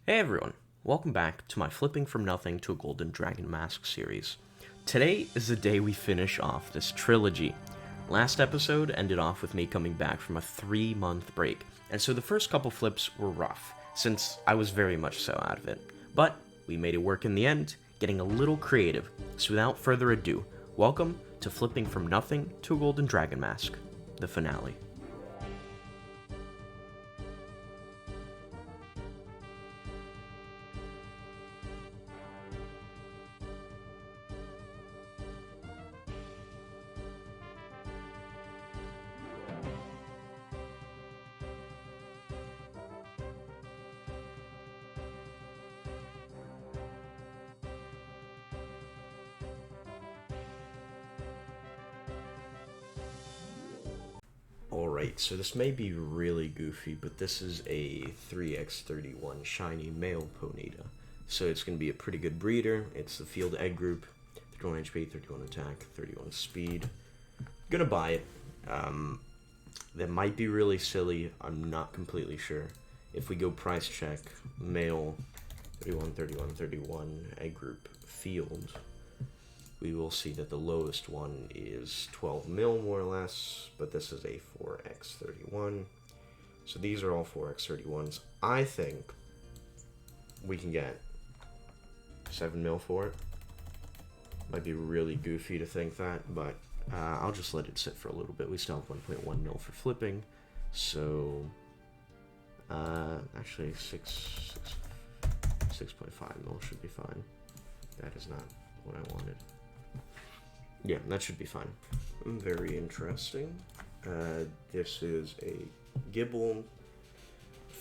Hey everyone, welcome back to my Flipping from Nothing to a Golden Dragon Mask series. Today is the day we finish off this trilogy. Last episode ended off with me coming back from a 3-month break, and so the first couple flips were rough, since I was very much so out of it. But we made it work in the end, getting a little creative, so without further ado, welcome to Flipping from Nothing to a Golden Dragon Mask, the finale. Alright, so this may be really goofy, but this is a 3x31 shiny male Ponyta. So it's going to be a pretty good breeder. It's the field egg group, 31 HP, 31 attack, 31 speed. Gonna buy it. That might be really silly, I'm not completely sure. If we go price check, male, 31, 31, 31, egg group, field, we will see that the lowest one is 12 mil more or less, but this is a 4x31. So these are all 4x31s. I think we can get 7 mil for it. Might be really goofy to think that, but I'll just let it sit for a little bit. We still have 1.1 mil for flipping, so actually 6.5 mil should be fine. That is not what I wanted. Yeah, that should be fine. Very interesting. This is a Gibble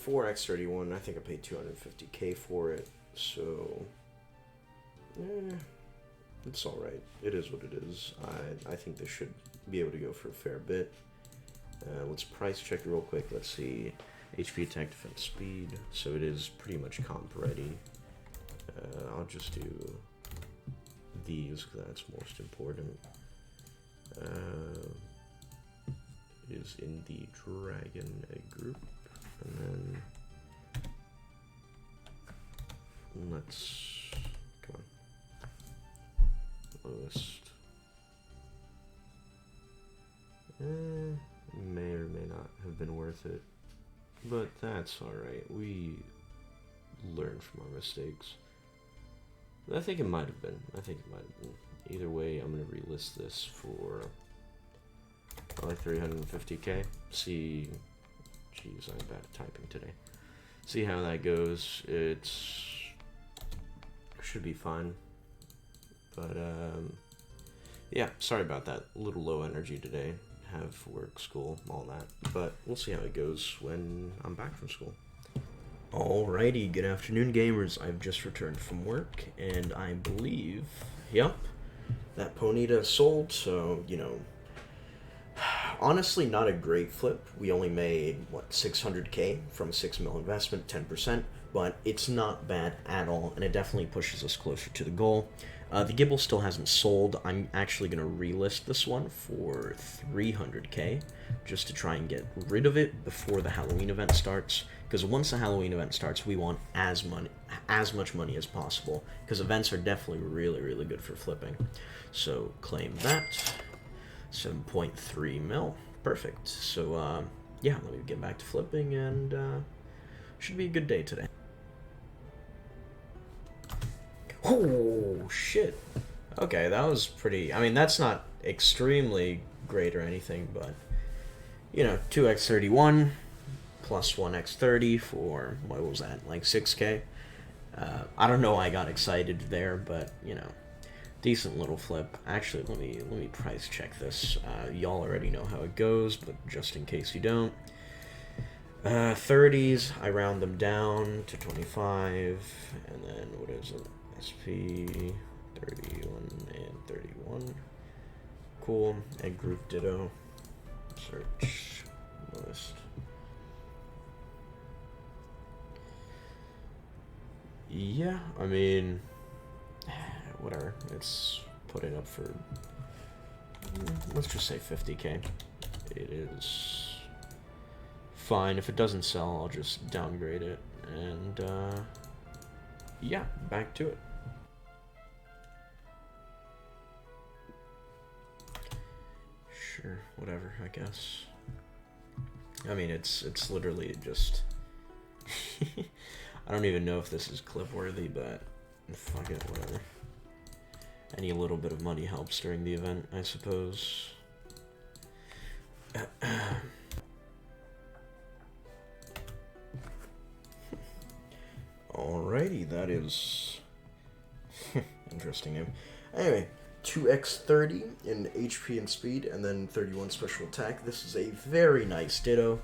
4x31. I think I paid 250k for it, so it's alright. It is what it is. I think this should be able to go for a fair bit. Let's price check it real quick. Let's see. HP, attack, defense, speed. So it is pretty much comp ready. I'll just do these because that's most important. Is in the dragon egg group, and then let's come on, lowest. May or may not have been worth it, but that's all right. We learn from our mistakes. I think it might have been. Either way, I'm going to relist this for probably 350k. See, jeez, I'm bad at typing today. See how that goes. It's should be fine. But, yeah, sorry about that. A little low energy today. Have work, school, all that. But we'll see how it goes when I'm back from school. Alrighty, good afternoon gamers. I've just returned from work, and I believe, yep, that Ponyta sold, so, you know, honestly not a great flip. We only made, what, 600k from a 6 mil investment, 10%, but it's not bad at all, and it definitely pushes us closer to the goal. The Gibble still hasn't sold. I'm actually going to relist this one for 300k, just to try and get rid of it before the Halloween event starts, because once the Halloween event starts, we want as much money as possible, because events are definitely really, really good for flipping. So claim that. 7.3 mil. Perfect. So, yeah, let me get back to flipping, and should be a good day today. Oh, shit. Okay, that was pretty... I mean, that's not extremely great or anything, but, you know, 2x31 plus 1x30 for, what was that, like 6k? I don't know why I got excited there, but, you know, decent little flip. Actually, let me price check this. Y'all already know how it goes, but just in case you don't. 30s, I round them down to 25, and then what is it? SP 31 and 31. Cool. Egg group ditto. Search list. Yeah, I mean, whatever. It's putting up for, let's just say 50k. It is fine. If it doesn't sell, I'll just downgrade it. And yeah, back to it. Sure, whatever, I guess. I mean, it's literally just... I don't even know if this is clip-worthy, but fuck it, whatever. Any little bit of money helps during the event, I suppose. Alrighty, that is... interesting name. Anyway, 2x30 in HP and speed, and then 31 special attack. This is a very nice Ditto.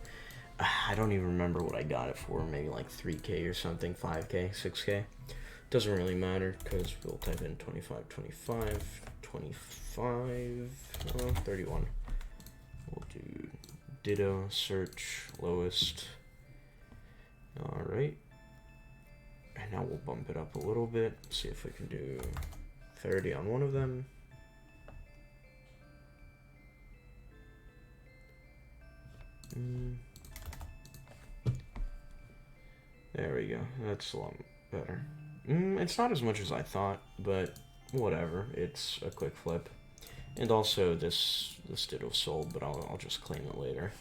I don't even remember what I got it for. Maybe like 3k or something, 5k, 6k. Doesn't really matter, because we'll type in 25, 25, 25, 31. We'll do Ditto, search, lowest. Alright. And now we'll bump it up a little bit. See if we can do 30 on one of them. There we go. That's a lot better. It's not as much as I thought, but whatever. It's a quick flip. And also, this Ditto sold, but I'll just claim it later.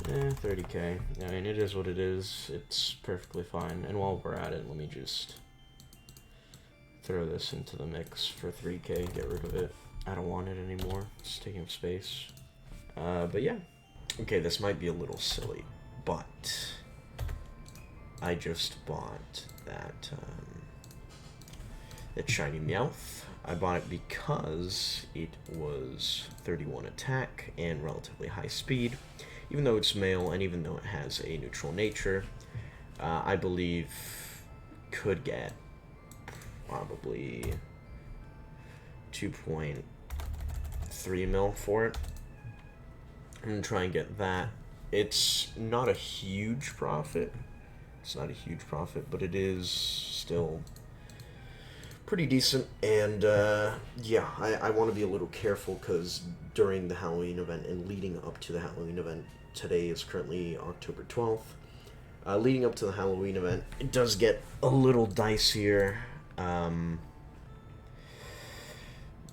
30k. I mean, it is what it is. It's perfectly fine. And while we're at it, let me just throw this into the mix for 3k. Get rid of it. I don't want it anymore. It's taking up space. But yeah. Okay, this might be a little silly, but I just bought that shiny Meowth. I bought it because it was 31 attack and relatively high speed. Even though it's male and even though it has a neutral nature, I believe could get probably 2.3 mil for it. I'm gonna try and get that. It's not a huge profit. It's not a huge profit, but it is still pretty decent. And yeah, I want to be a little careful because during the Halloween event and leading up to the Halloween event, today is currently October 12th. Leading up to the Halloween event, it does get a little dicier. But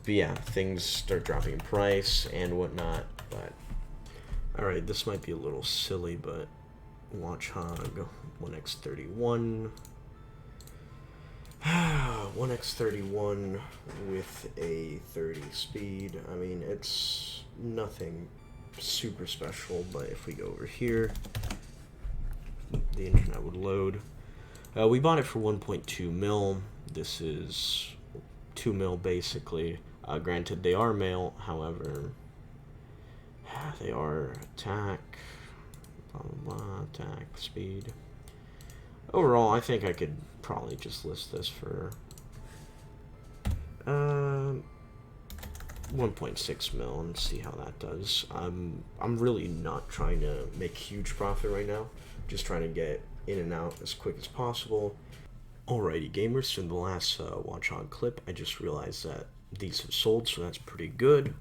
yeah, things start dropping in price and whatnot. But alright, this might be a little silly, but Watch Hog 1x31. 1x31 with a 30 speed. I mean, it's nothing super special, but if we go over here, the internet would load. We bought it for 1.2 mil. This is 2 mil basically. Granted, they are male, however, they are attack, blah, blah, blah, attack, speed. Overall, I think I could probably just list this for 1.6 mil and see how that does. I'm really not trying to make huge profit right now. Just trying to get in and out as quick as possible. Alrighty, gamers, so in the last Watch On clip, I just realized that these have sold, so that's pretty good.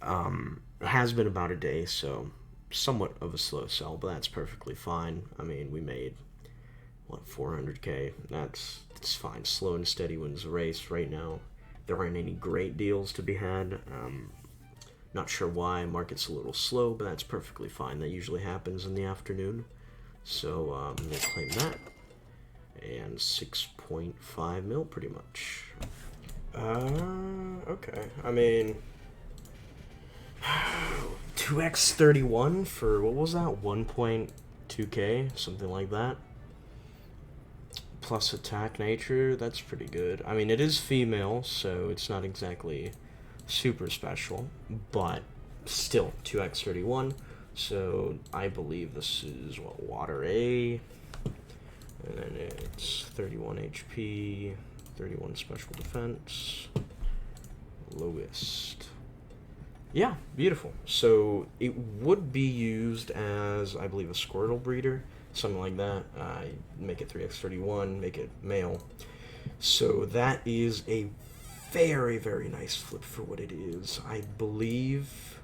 It has been about a day, so somewhat of a slow sell, but that's perfectly fine. I mean, we made, what, 400k? That's fine. Slow and steady wins the race. Right now, there aren't any great deals to be had. Not sure why. Market's a little slow, but that's perfectly fine. That usually happens in the afternoon. So I'm going to claim that. And 6.5 mil, pretty much. Okay. I mean, 2x31 for, what was that, 1.2k, something like that. Plus attack nature, that's pretty good. I mean, it is female, so it's not exactly super special, but still, 2x31. So I believe this is, what, Water A, and then it's 31 HP, 31 special defense, lowest. Yeah, beautiful. So it would be used as, I believe, a Squirtle breeder, something like that. Make it 3x31, make it male. So that is a very, very nice flip for what it is. I believe,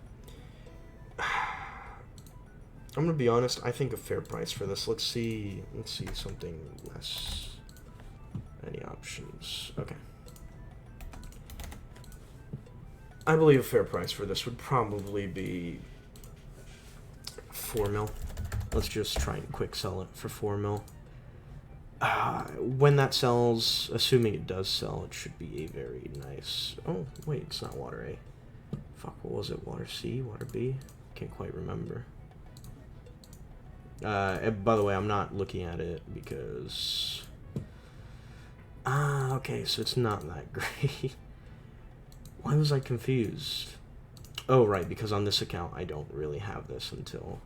I'm gonna be honest, I think a fair price for this. Let's see something less. Any options. Okay. I believe a fair price for this would probably be 4 mil. Let's just try and quick sell it for 4 mil. When that sells, assuming it does sell, it should be a very nice... Oh, wait, it's not water A. Fuck, what was it? Water C? Water B? Can't quite remember. By the way, I'm not looking at it because... okay, so it's not that great. Why was I confused? Oh, right, because on this account, I don't really have this until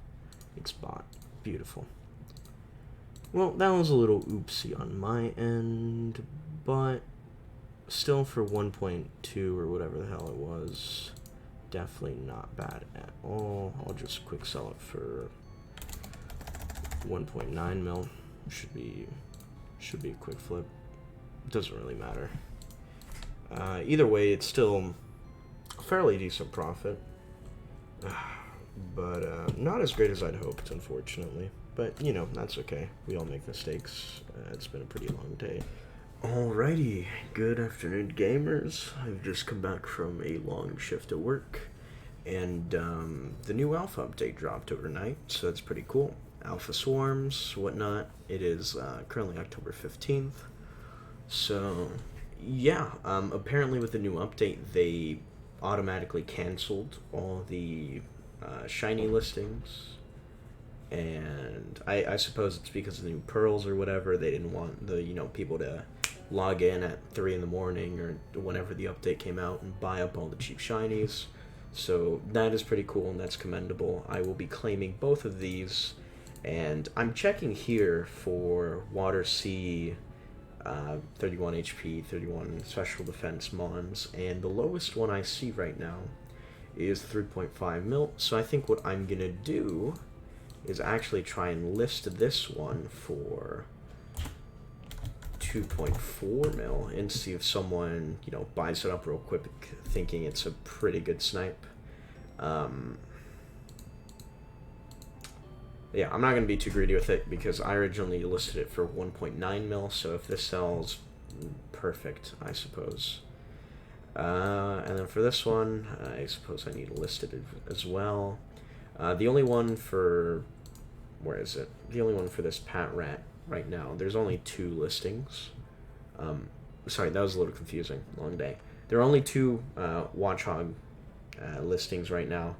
it's bought. Beautiful. Well, that was a little oopsie on my end, but still for 1.2 or whatever the hell it was, definitely not bad at all. I'll just quick sell it for 1.9 mil. Should be a quick flip. Doesn't really matter. Either way, it's still a fairly decent profit, but not as great as I'd hoped, unfortunately. But, you know, that's okay. We all make mistakes. It's been a pretty long day. Alrighty, good afternoon, gamers. I've just come back from a long shift at work, and the new alpha update dropped overnight, so that's pretty cool. Alpha swarms, whatnot. It is currently October 15th. So, yeah, apparently with the new update, they automatically canceled all the shiny listings. And I suppose it's because of the new pearls or whatever. They didn't want the people to log in at 3 in the morning or whenever the update came out and buy up all the cheap shinies. So that is pretty cool and that's commendable. I will be claiming both of these, and I'm checking here for Water C, 31 HP, 31 special defense mons, and the lowest one I see right now is 3.5 mil. So I think what I'm gonna do is actually try and list this one for 2.4 mil and see if someone, buys it up real quick thinking it's a pretty good snipe. Yeah, I'm not going to be too greedy with it because I originally listed it for 1.9 mil, so if this sells, perfect, I suppose. And then for this one, I suppose I need to list it as well. The only one for... Where is it? The only one for this Pat Rat right now. There's only 2 listings. Sorry, that was a little confusing. Long day. There are only 2 Watchhog listings right now.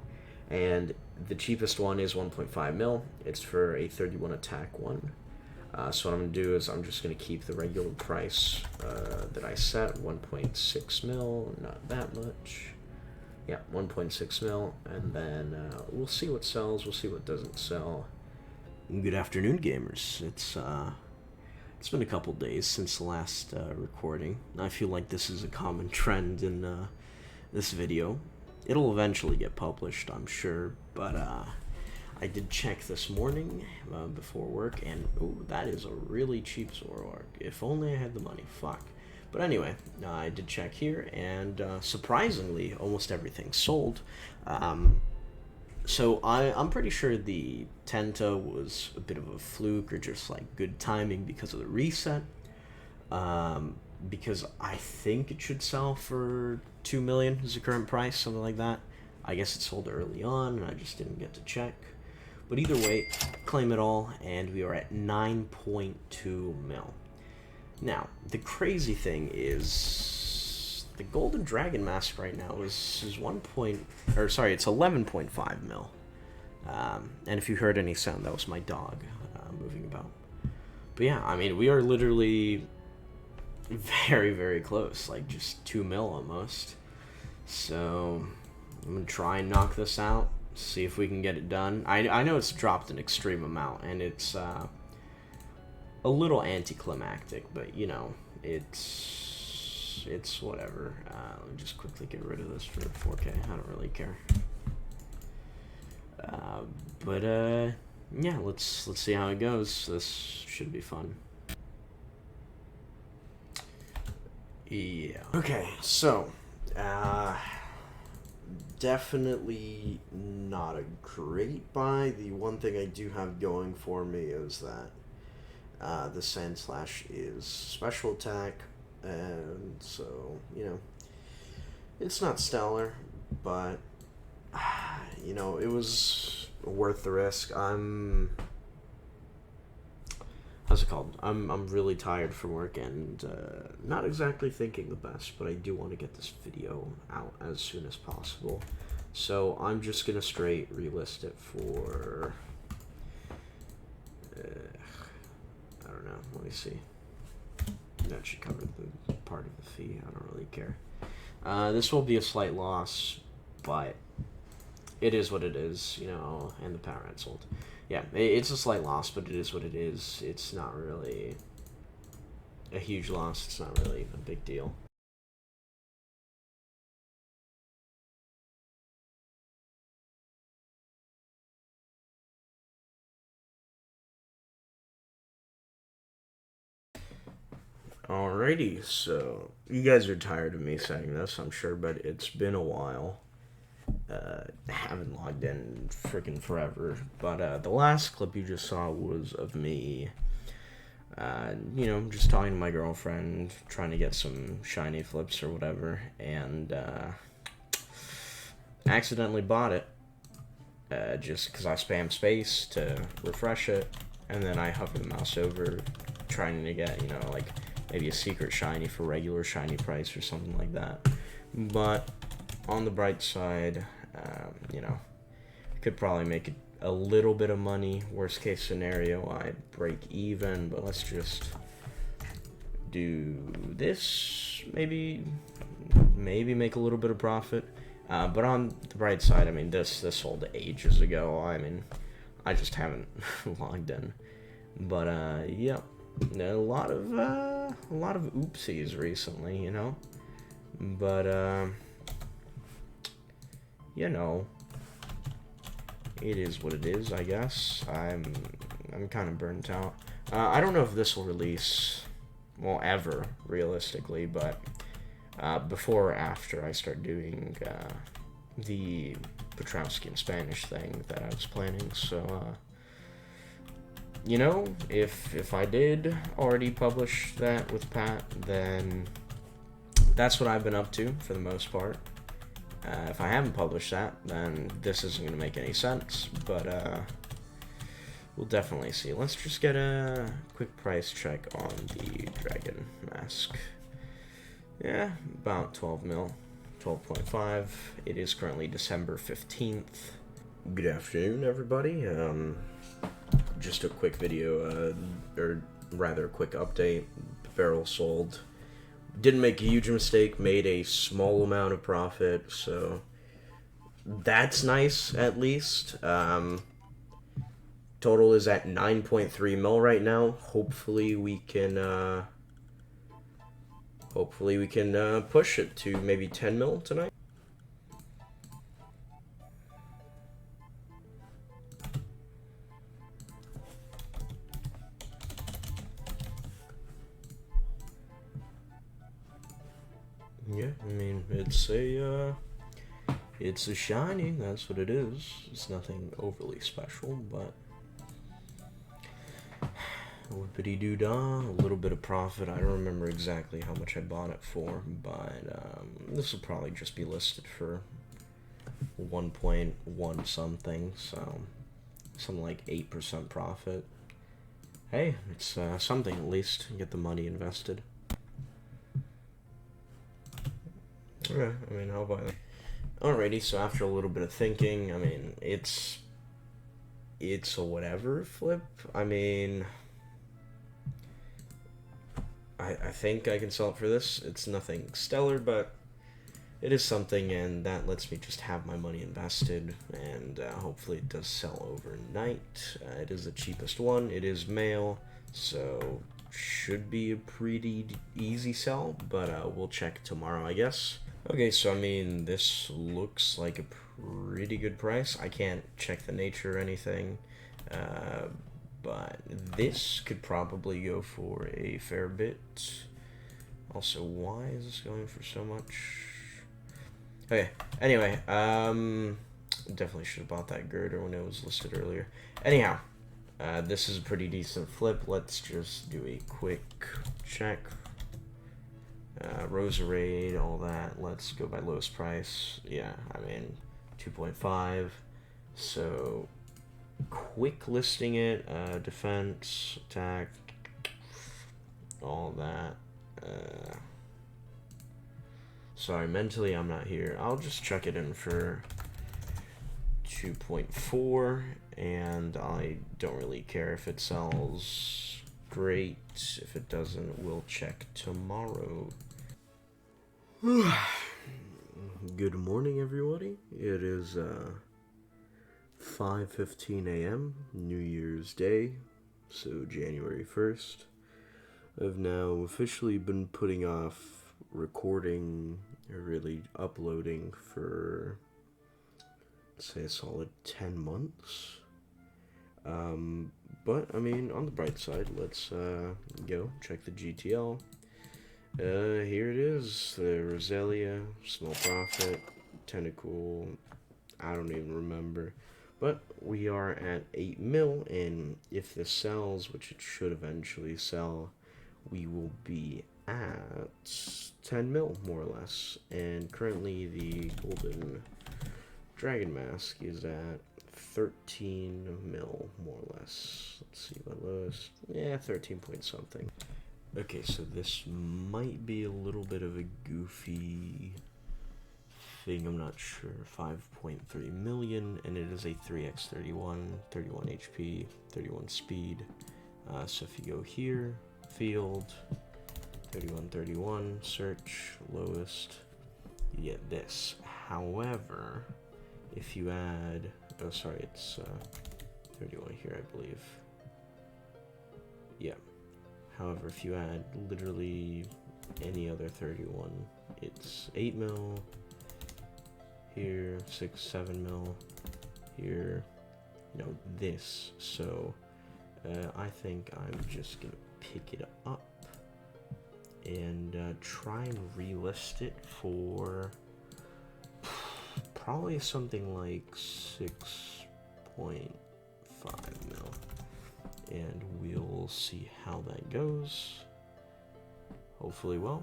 And the cheapest one is 1.5 mil. It's for a 31 attack one. So what I'm going to do is I'm just going to keep the regular price that I set, 1.6 mil. Not that much. Yeah, 1.6 mil. And then we'll see what sells. We'll see what doesn't sell. Good afternoon, gamers. It's been a couple days since the last recording. I feel like this is a common trend in this video. It'll eventually get published, I'm sure, but I did check this morning before work, and that is a really cheap Zoroark. If only I had the money. Fuck. But anyway, I did check here, and surprisingly, almost everything's sold. So I'm pretty sure the Tenta was a bit of a fluke or just like good timing because of the reset. Because I think it should sell for 2 million is the current price, something like that. I guess it sold early on and I just didn't get to check. But either way, claim it all, and we are at 9.2 mil. Now, the crazy thing is the Golden Dragon Mask right now is it's 11.5 mil. And if you heard any sound, that was my dog moving about. But yeah, I mean, we are literally very, very close, like just 2 mil almost. So I'm gonna try and knock this out, see if we can get it done. I know it's dropped an extreme amount, and it's a little anticlimactic, but it's whatever. Let me just quickly get rid of this for 4K. I don't really care. Yeah, let's see how it goes. This should be fun. Yeah. Okay, so definitely not a great buy. The one thing I do have going for me is that the Sand Slash is special attack, and so, you know, it's not stellar, but, you know, it was worth the risk. How's it called? I'm really tired from work and not exactly thinking the best, but I do want to get this video out as soon as possible. So I'm just gonna straight relist it for I don't know. Let me see. That should cover the part of the fee. I don't really care. This will be a slight loss, but it is what it is, you know. And the power ad sold. Yeah, it's a slight loss, but it is what it is. It's not really a huge loss. It's not really a big deal. Alrighty, so you guys are tired of me saying this, I'm sure, but it's been a while. Haven't logged in freaking forever, but the last clip you just saw was of me, you know, just talking to my girlfriend, trying to get some shiny flips or whatever, and accidentally bought it, just because I spammed space to refresh it, and then I hover the mouse over, trying to get, you know, like, maybe a secret shiny for regular shiny price or something like that. But on the bright side, you know, could probably make a little bit of money. Worst case scenario, I'd break even, but let's just do this. Maybe make a little bit of profit. But on the bright side, I mean, this sold ages ago. I mean, I just haven't logged in. But yeah, a lot of oopsies recently, you know. But you know, it is what it is, I guess. I'm kind of burnt out. I don't know if this will release, well, ever, realistically, but before or after I start doing the Petrowski Spanish thing that I was planning, so you know, if I did already publish that with Pat, then that's what I've been up to for the most part. If I haven't published that, then this isn't going to make any sense, but we'll definitely see. Let's just get a quick price check on the Dragon Mask. Yeah, about 12 mil, 12.5. It is currently December 15th. Good afternoon, everybody. Just a quick video, or rather a quick update. The barrel sold. Didn't make a huge mistake, made a small amount of profit, so that's nice, at least. Total is at 9.3 mil right now. Hopefully we can push it to maybe 10 mil tonight. Yeah, I mean, it's a shiny, that's what it is. It's nothing overly special, but whippity-doo-dah, a little bit of profit. I don't remember exactly how much I bought it for, but this will probably just be listed for 1.1 something, so something like 8% profit. Hey, it's something at least, get the money invested. Yeah, I mean, how about that? Alrighty, so after a little bit of thinking, I mean, it's a whatever flip. I mean, I think I can sell it for this. It's nothing stellar, but it is something, and that lets me just have my money invested, and hopefully it does sell overnight. It is the cheapest one. It is mail, so should be a pretty easy sell, but we'll check tomorrow, I guess. Okay, so I mean, this looks like a pretty good price. I can't check the nature or anything, but this could probably go for a fair bit. Also, why is this going for so much? Okay, anyway, definitely should have bought that girder when it was listed earlier. Anyhow, this is a pretty decent flip. Let's just do a quick check. Roserade, all that. Let's go by lowest price. Yeah, I mean, 2.5. So, quick listing it, defense, attack, all that. Sorry, mentally I'm not here. I'll just check it in for 2.4, and I don't really care if it sells. Great. If it doesn't, we'll check tomorrow. Good morning, everybody. It is 5:15 a.m. New Year's Day, so January 1st. I've now officially been putting off recording or really uploading for, let's say, a solid 10 months. But I mean, on the bright side, let's go check the GTL. Here it is, the Roselia, small profit, tentacle, I don't even remember. But we are at 8 mil, and if this sells, which it should eventually sell, we will be at 10 mil, more or less. And currently the golden dragon mask is at 13 mil, more or less. Let's see my lowest. Yeah, 13 point something. Okay, so this might be a little bit of a goofy thing, I'm not sure. 5.3 million, and it is a 3x31, 31 HP, 31 speed. So if you go here, field, 31, search, lowest, you get this. However, if you add, oh sorry, it's 31 here, I believe. Yeah. However, if you add literally any other 31, it's 8 mil, here, 6, 7 mil, here, this. So, I think I'm just gonna pick it up and try and relist it for probably something like 6.5 mil. And we'll see how that goes. Hopefully well.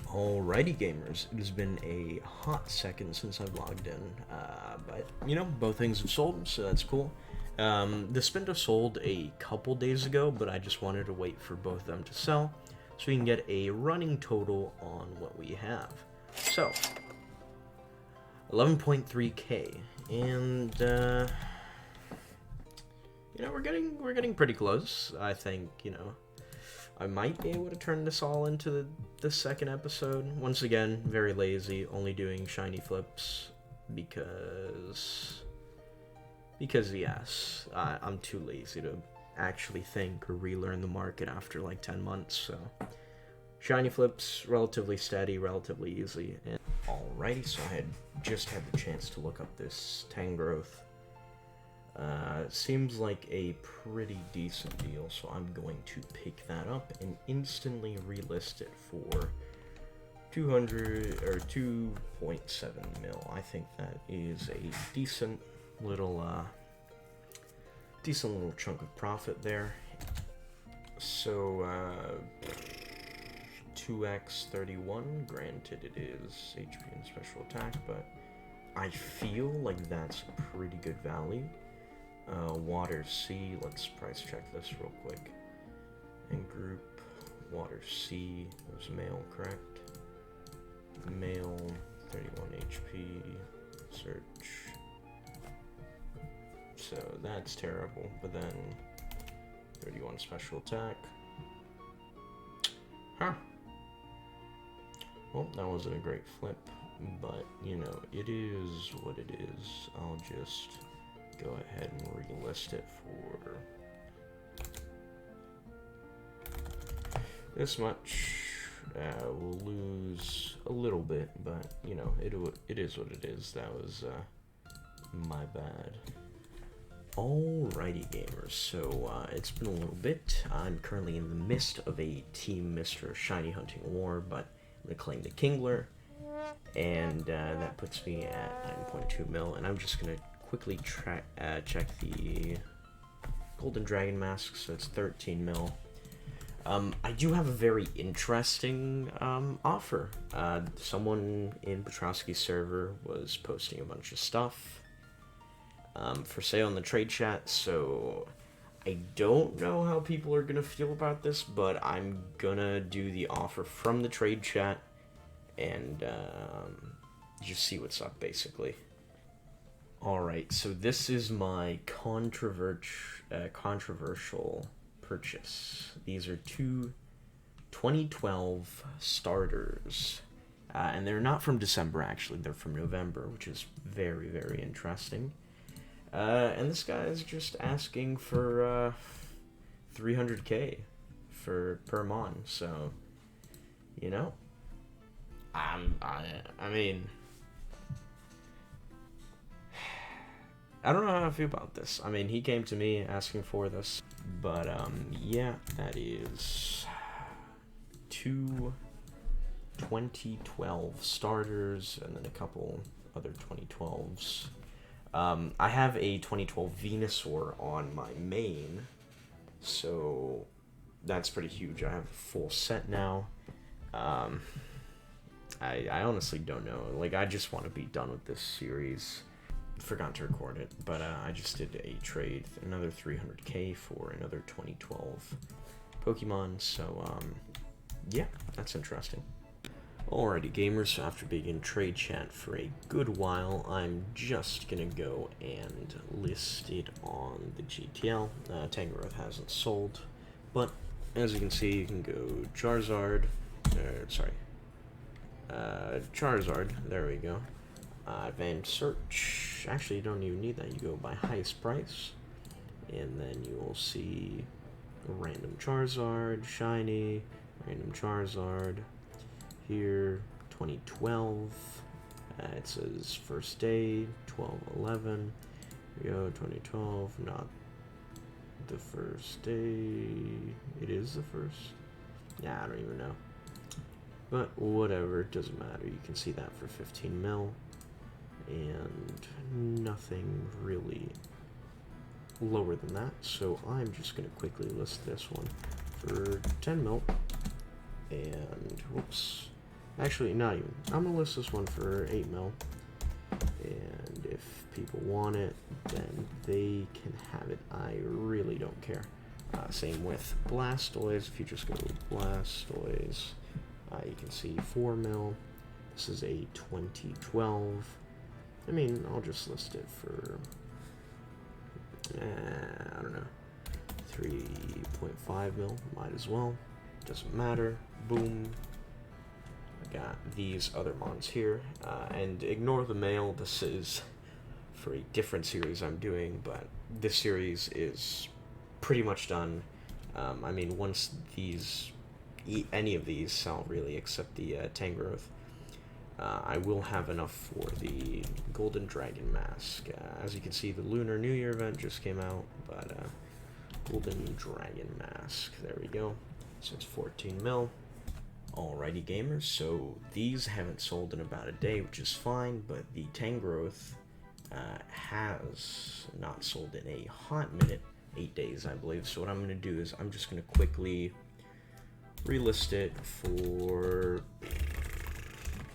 Alrighty, gamers. It has been a hot second since I've logged in. But, both things have sold, so that's cool. The spinda sold a couple days ago, but I just wanted to wait for both of them to sell, so we can get a running total on what we have. So, 11.3k, and, we're getting pretty close. I think, I might be able to turn this all into the second episode. Once again, very lazy, only doing shiny flips because yes, I'm too lazy to actually think or relearn the market after like 10 months, so shiny flips, relatively steady, relatively easy. And alrighty, so I had just had the chance to look up this Tangrowth. Seems like a pretty decent deal, so I'm going to pick that up and instantly relist it for 200 or 2.7 mil. I think that is a decent little chunk of profit there. So 2x31, granted it is HP and special attack, but I feel like that's a pretty good value. Water C, let's price check this real quick. And group, Water C, it was male, correct? Male, 31 HP, search. So that's terrible, but then 31 special attack. Huh. Well, that wasn't a great flip, but, it is what it is. I'll just go ahead and relist it for this much. We'll lose a little bit, but it is what it is. That was my bad. Alrighty, gamers, so it's been a little bit. I'm currently in the midst of a Team Mr. Shiny Hunting War, but I'm going to claim the Kingler, and that puts me at 9.2 mil, and I'm just going to quickly check the Golden Dragon Mask, so it's 13 mil. I do have a very interesting offer. Someone in Petrosky's server was posting a bunch of stuff for sale in the trade chat, so I don't know how people are gonna feel about this, but I'm gonna do the offer from the trade chat and just see what's up, basically. Alright, so this is my controversial purchase. These are two 2012 starters. And they're not from December, actually. They're from November, which is very, very interesting. And this guy is just asking for 300k per mon. So, you know, I mean, I don't know how I feel about this. I mean, he came to me asking for this, but yeah, that is two 2012 starters and then a couple other 2012s. I have a 2012 Venusaur on my main, so that's pretty huge. I have a full set now. I honestly don't know. Like, I just want to be done with this series. Forgot to record it, but I just did a trade, another 300k for another 2012 Pokemon, so yeah, that's interesting. Alrighty gamers, so after being in trade chat for a good while, I'm just gonna go and list it on the GTL. Tangrowth hasn't sold, but as you can see, you can go Charizard, Charizard, there we go. Advanced search, actually you don't even need that, you go by highest price, and then you will see a random Charizard, shiny, random Charizard, here, 2012, it says first day, 12/11, here we go, 2012, not the first day, it is the first, yeah, I don't even know, but whatever, it doesn't matter, you can see that for 15 mil, and nothing really lower than that, so I'm just going to quickly list this one for 10 mil, and whoops, actually not even, I'm going to list this one for 8 mil, and if people want it, then they can have it, I really don't care. Same with Blastoise, if you just go Blastoise, you can see 4 mil, this is a 2012, I mean, I'll just list it for, I don't know, 3.5 mil, might as well, doesn't matter, boom. I got these other mons here, and ignore the mail, this is for a different series I'm doing, but this series is pretty much done. I mean, once these, any of these sell really, except the Tangrowth, I will have enough for the Golden Dragon Mask. As you can see, the Lunar New Year event just came out, but Golden Dragon Mask, there we go. So it's 14 mil. Alrighty gamers, so these haven't sold in about a day, which is fine, but the Tangrowth has not sold in a hot minute, 8 days I believe. So what I'm going to do is I'm just going to quickly relist it for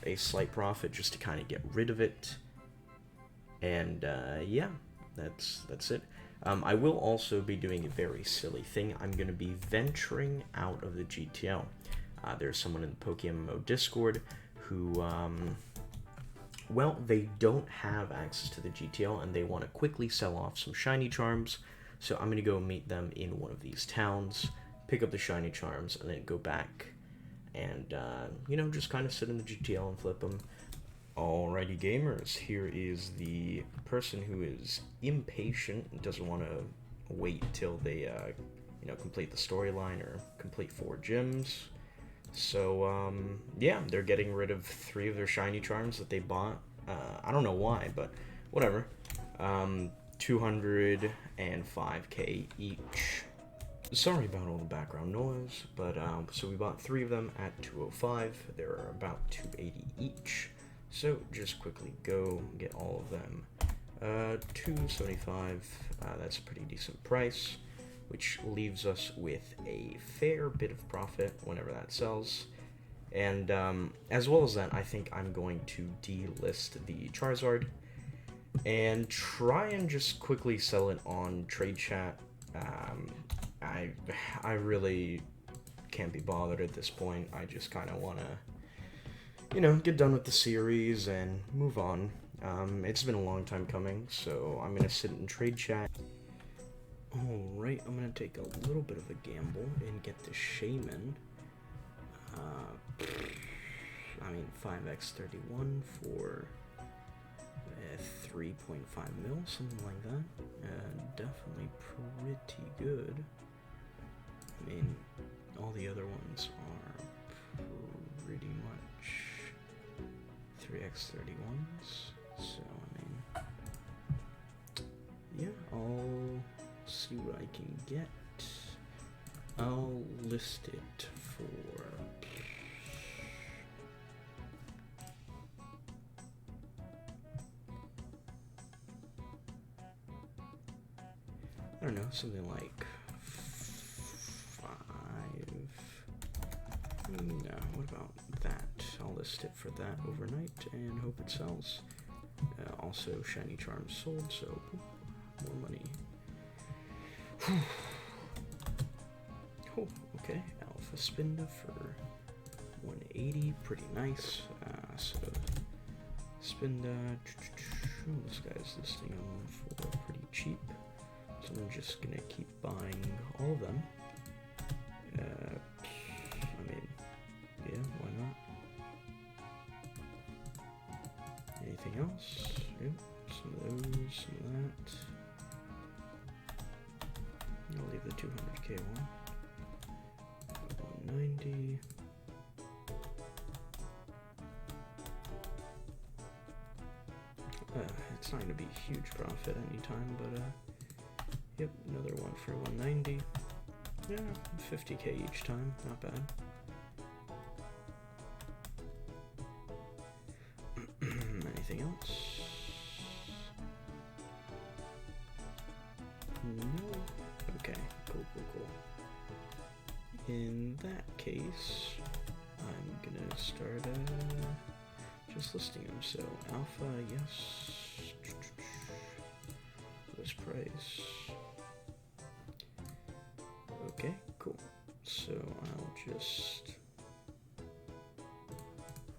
a slight profit just to kind of get rid of it, and yeah, that's it. I will also be doing a very silly thing. I'm going to be venturing out of the GTL. There's someone in the Pokemmo Discord who, well, they don't have access to the GTL and they want to quickly sell off some shiny charms, so I'm going to go meet them in one of these towns, pick up the shiny charms, and then go back and, you know, just kind of sit in the GTL and flip them. Alrighty gamers, here is the person who is impatient and doesn't want to wait till they, you know, complete the storyline or complete 4 gyms. So, yeah, they're getting rid of 3 of their shiny charms that they bought. I don't know why, but whatever. 205k each. Sorry about all the background noise, but so we bought 3 of them at 205. There are about 280 each. So just quickly go get all of them. 275. That's a pretty decent price. which leaves us with a fair bit of profit whenever that sells. And as well as that, I think I'm going to delist the Charizard and try and just quickly sell it on Trade Chat. I really can't be bothered at this point. I just kind of want to, get done with the series and move on. It's been a long time coming, so I'm going to sit in Trade Chat. Alright, I'm going to take a little bit of a gamble and get the Shaman. 5x31 for 3.5 mil, something like that. Definitely pretty good. I mean, all the other ones are pretty much 3x31s. So, yeah, I'll see what I can get. I'll list it for... I don't know, something like 5... No, what about that? I'll list it for that overnight and hope it sells. Also, Shiny Charms sold, so more money. Oh, okay, Alpha Spinda for 180, pretty nice. So, Spinda, this guy's listing them for pretty cheap. So I'm just gonna keep buying all of them. Yeah, why not? Anything else? Yep, some of those, some of that. I'll leave the 200k one. 190. It's not gonna be a huge profit anytime, but yep, another one for 190. Yeah, 50k each time, not bad. Anything else? No? Okay, cool. In that case, I'm gonna start just listing them. So, Alpha, yes. This price. Okay, cool. So I'll just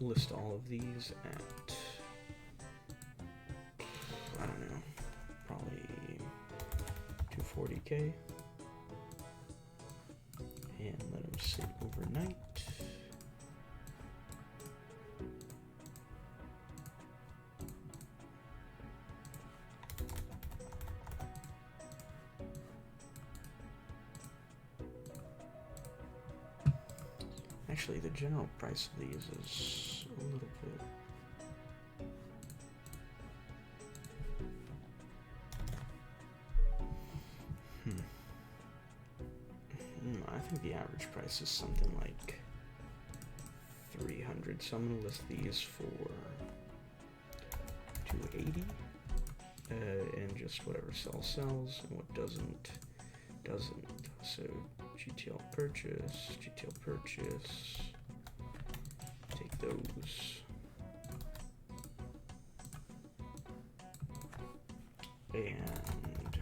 list all of these at, I don't know, probably 240k, and let them sit overnight. Actually, the general price of these is a little bit... I think the average price is something like 300, so I'm going to list these for 280, and just whatever sells, and what doesn't. So GTL purchase, take those. And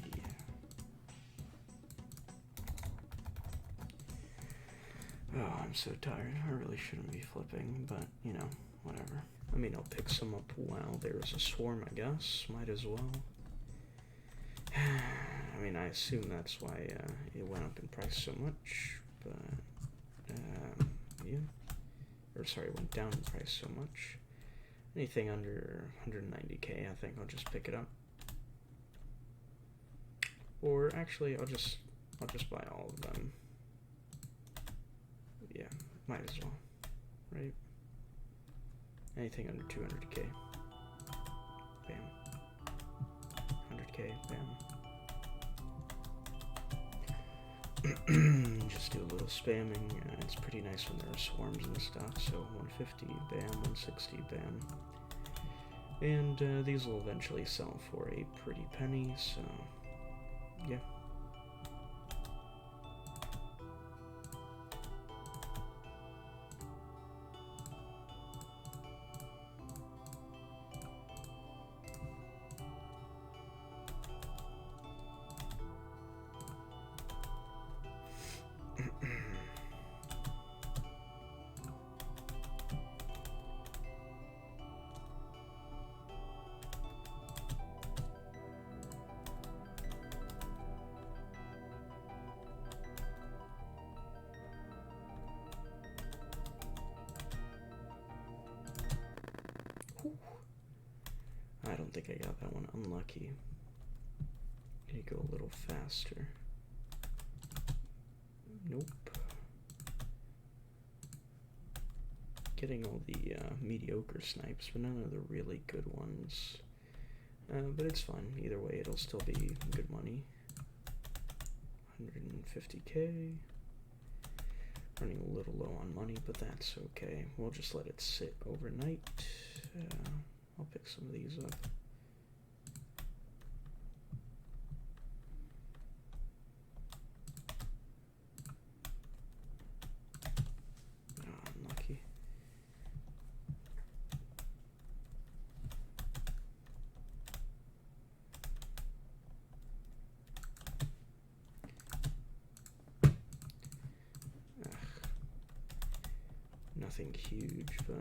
yeah. Oh, I'm so tired. I really shouldn't be flipping, but whatever. I mean, I'll pick some up while there's a swarm, I guess. Might as well. I mean, I assume that's why it went up in price so much, but yeah. Or sorry, it went down in price so much. Anything under 190k, I think I'll just pick it up. Or actually, I'll just buy all of them. Yeah, might as well, right? Anything under 200k. Bam. 100k, bam. Just do a little spamming. It's pretty nice when there are swarms and stuff. So 150, bam, 160, bam. And these will eventually sell for a pretty penny, so yeah. think I got that one. Unlucky. Need to go a little faster. Nope. Getting all the mediocre snipes, but none of the really good ones. But it's fine. Either way, it'll still be good money. 150k. Running a little low on money, but that's okay. We'll just let it sit overnight. I'll pick some of these up. Oh, unlucky. Nothing huge, but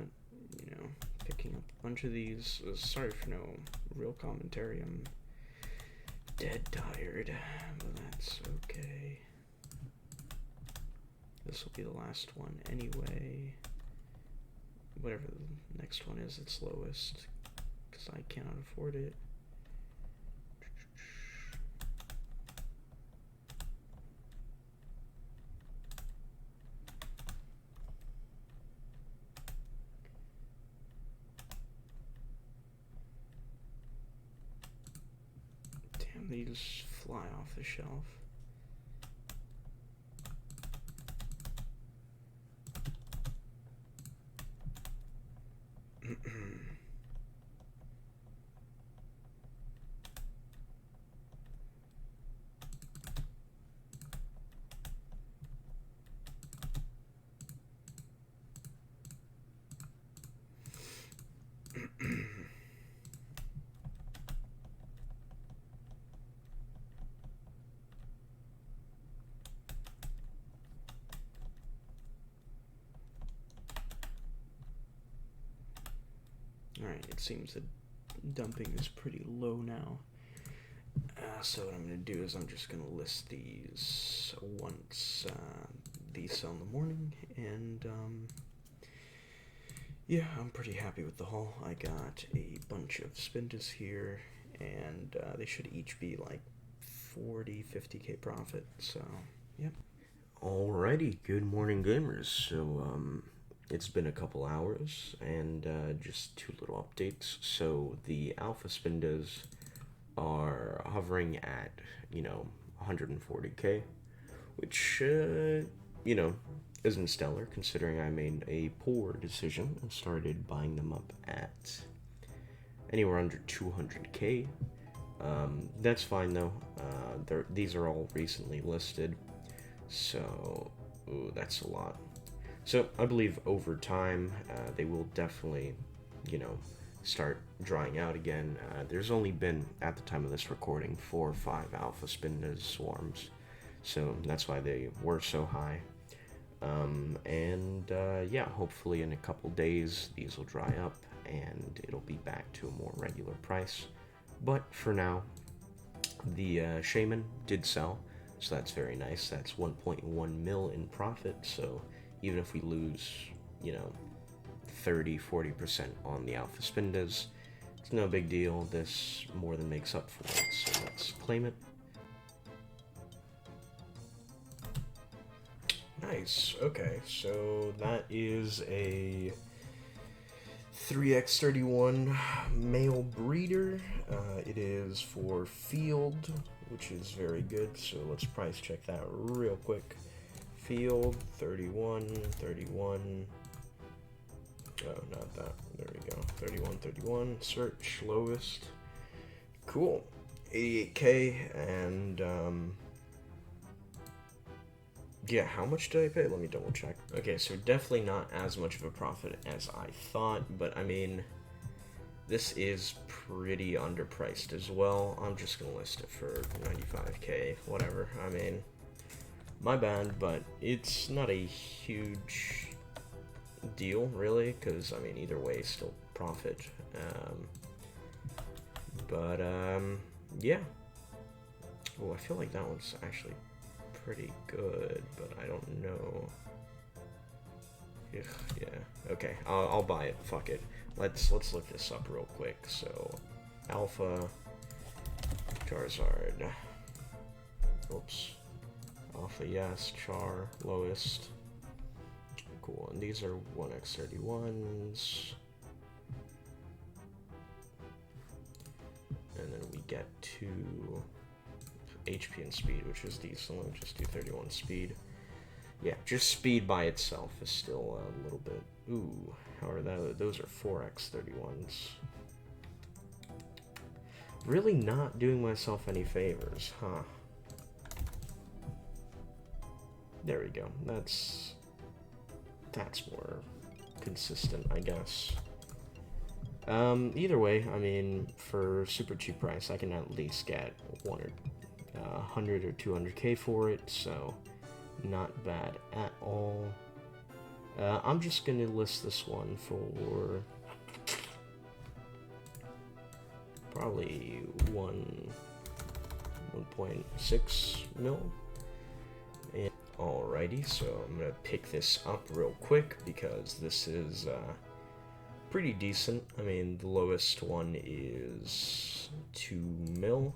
you know, picking up a bunch of these. Sorry for no real commentary. I'm dead tired, but that's okay. This will be the last one anyway. Whatever the next one is, its lowest, because I cannot afford it. They just fly off the shelf. Alright, it seems that dumping is pretty low now. So what I'm going to do is I'm just going to list these once these sell in the morning, and yeah, I'm pretty happy with the haul. I got a bunch of spindas here, and they should each be like 40-50k profit, so yep. Alrighty, good morning gamers. So it's been a couple hours, and just two little updates. So the alpha spindas are hovering at, 140k, which, isn't stellar considering I made a poor decision and started buying them up at anywhere under 200k. That's fine though. These are all recently listed, so that's a lot. So I believe over time they will definitely, start drying out again. There's only been, at the time of this recording, 4 or 5 alpha spindas swarms, so that's why they were so high. Yeah, hopefully in a couple days these will dry up and it'll be back to a more regular price. But for now, the Shaman did sell, so that's very nice. That's 1.1 mil in profit, so even if we lose, 30-40% on the alpha spindas, it's no big deal. This more than makes up for it, so let's claim it. Nice. Okay, so that is a 3x31 male breeder. It is for field, which is very good, so let's price check that real quick. Field 31. Oh, not that. There we go. 31. Search lowest. Cool. 88k, and yeah, how much did I pay? Let me double check. Okay, so definitely not as much of a profit as I thought, but I mean, this is pretty underpriced as well. I'm just gonna list it for 95k, whatever. I mean, my bad, but it's not a huge deal, really, because, I mean, either way, still profit. Yeah. Oh, I feel like that one's actually pretty good, but I don't know. Ugh, yeah. Okay, I'll buy it. Fuck it. Let's look this up real quick. So, Alpha, Charizard. Oops. Alpha, yes. Char, lowest. Cool. And these are 1x31s. And then we get 2 HP and speed, which is decent. Let me just do 31 speed. Yeah, just speed by itself is still a little bit... Ooh, how are those are 4x31s. Really not doing myself any favors, huh? There we go. That's more consistent, I guess. Either way, I mean, for super cheap price, I can at least get 100 or 200k for it, so not bad at all. I'm just gonna list this one for probably 1.6 mil. And alrighty, so I'm gonna pick this up real quick because this is pretty decent. I mean, the lowest one is 2 mil.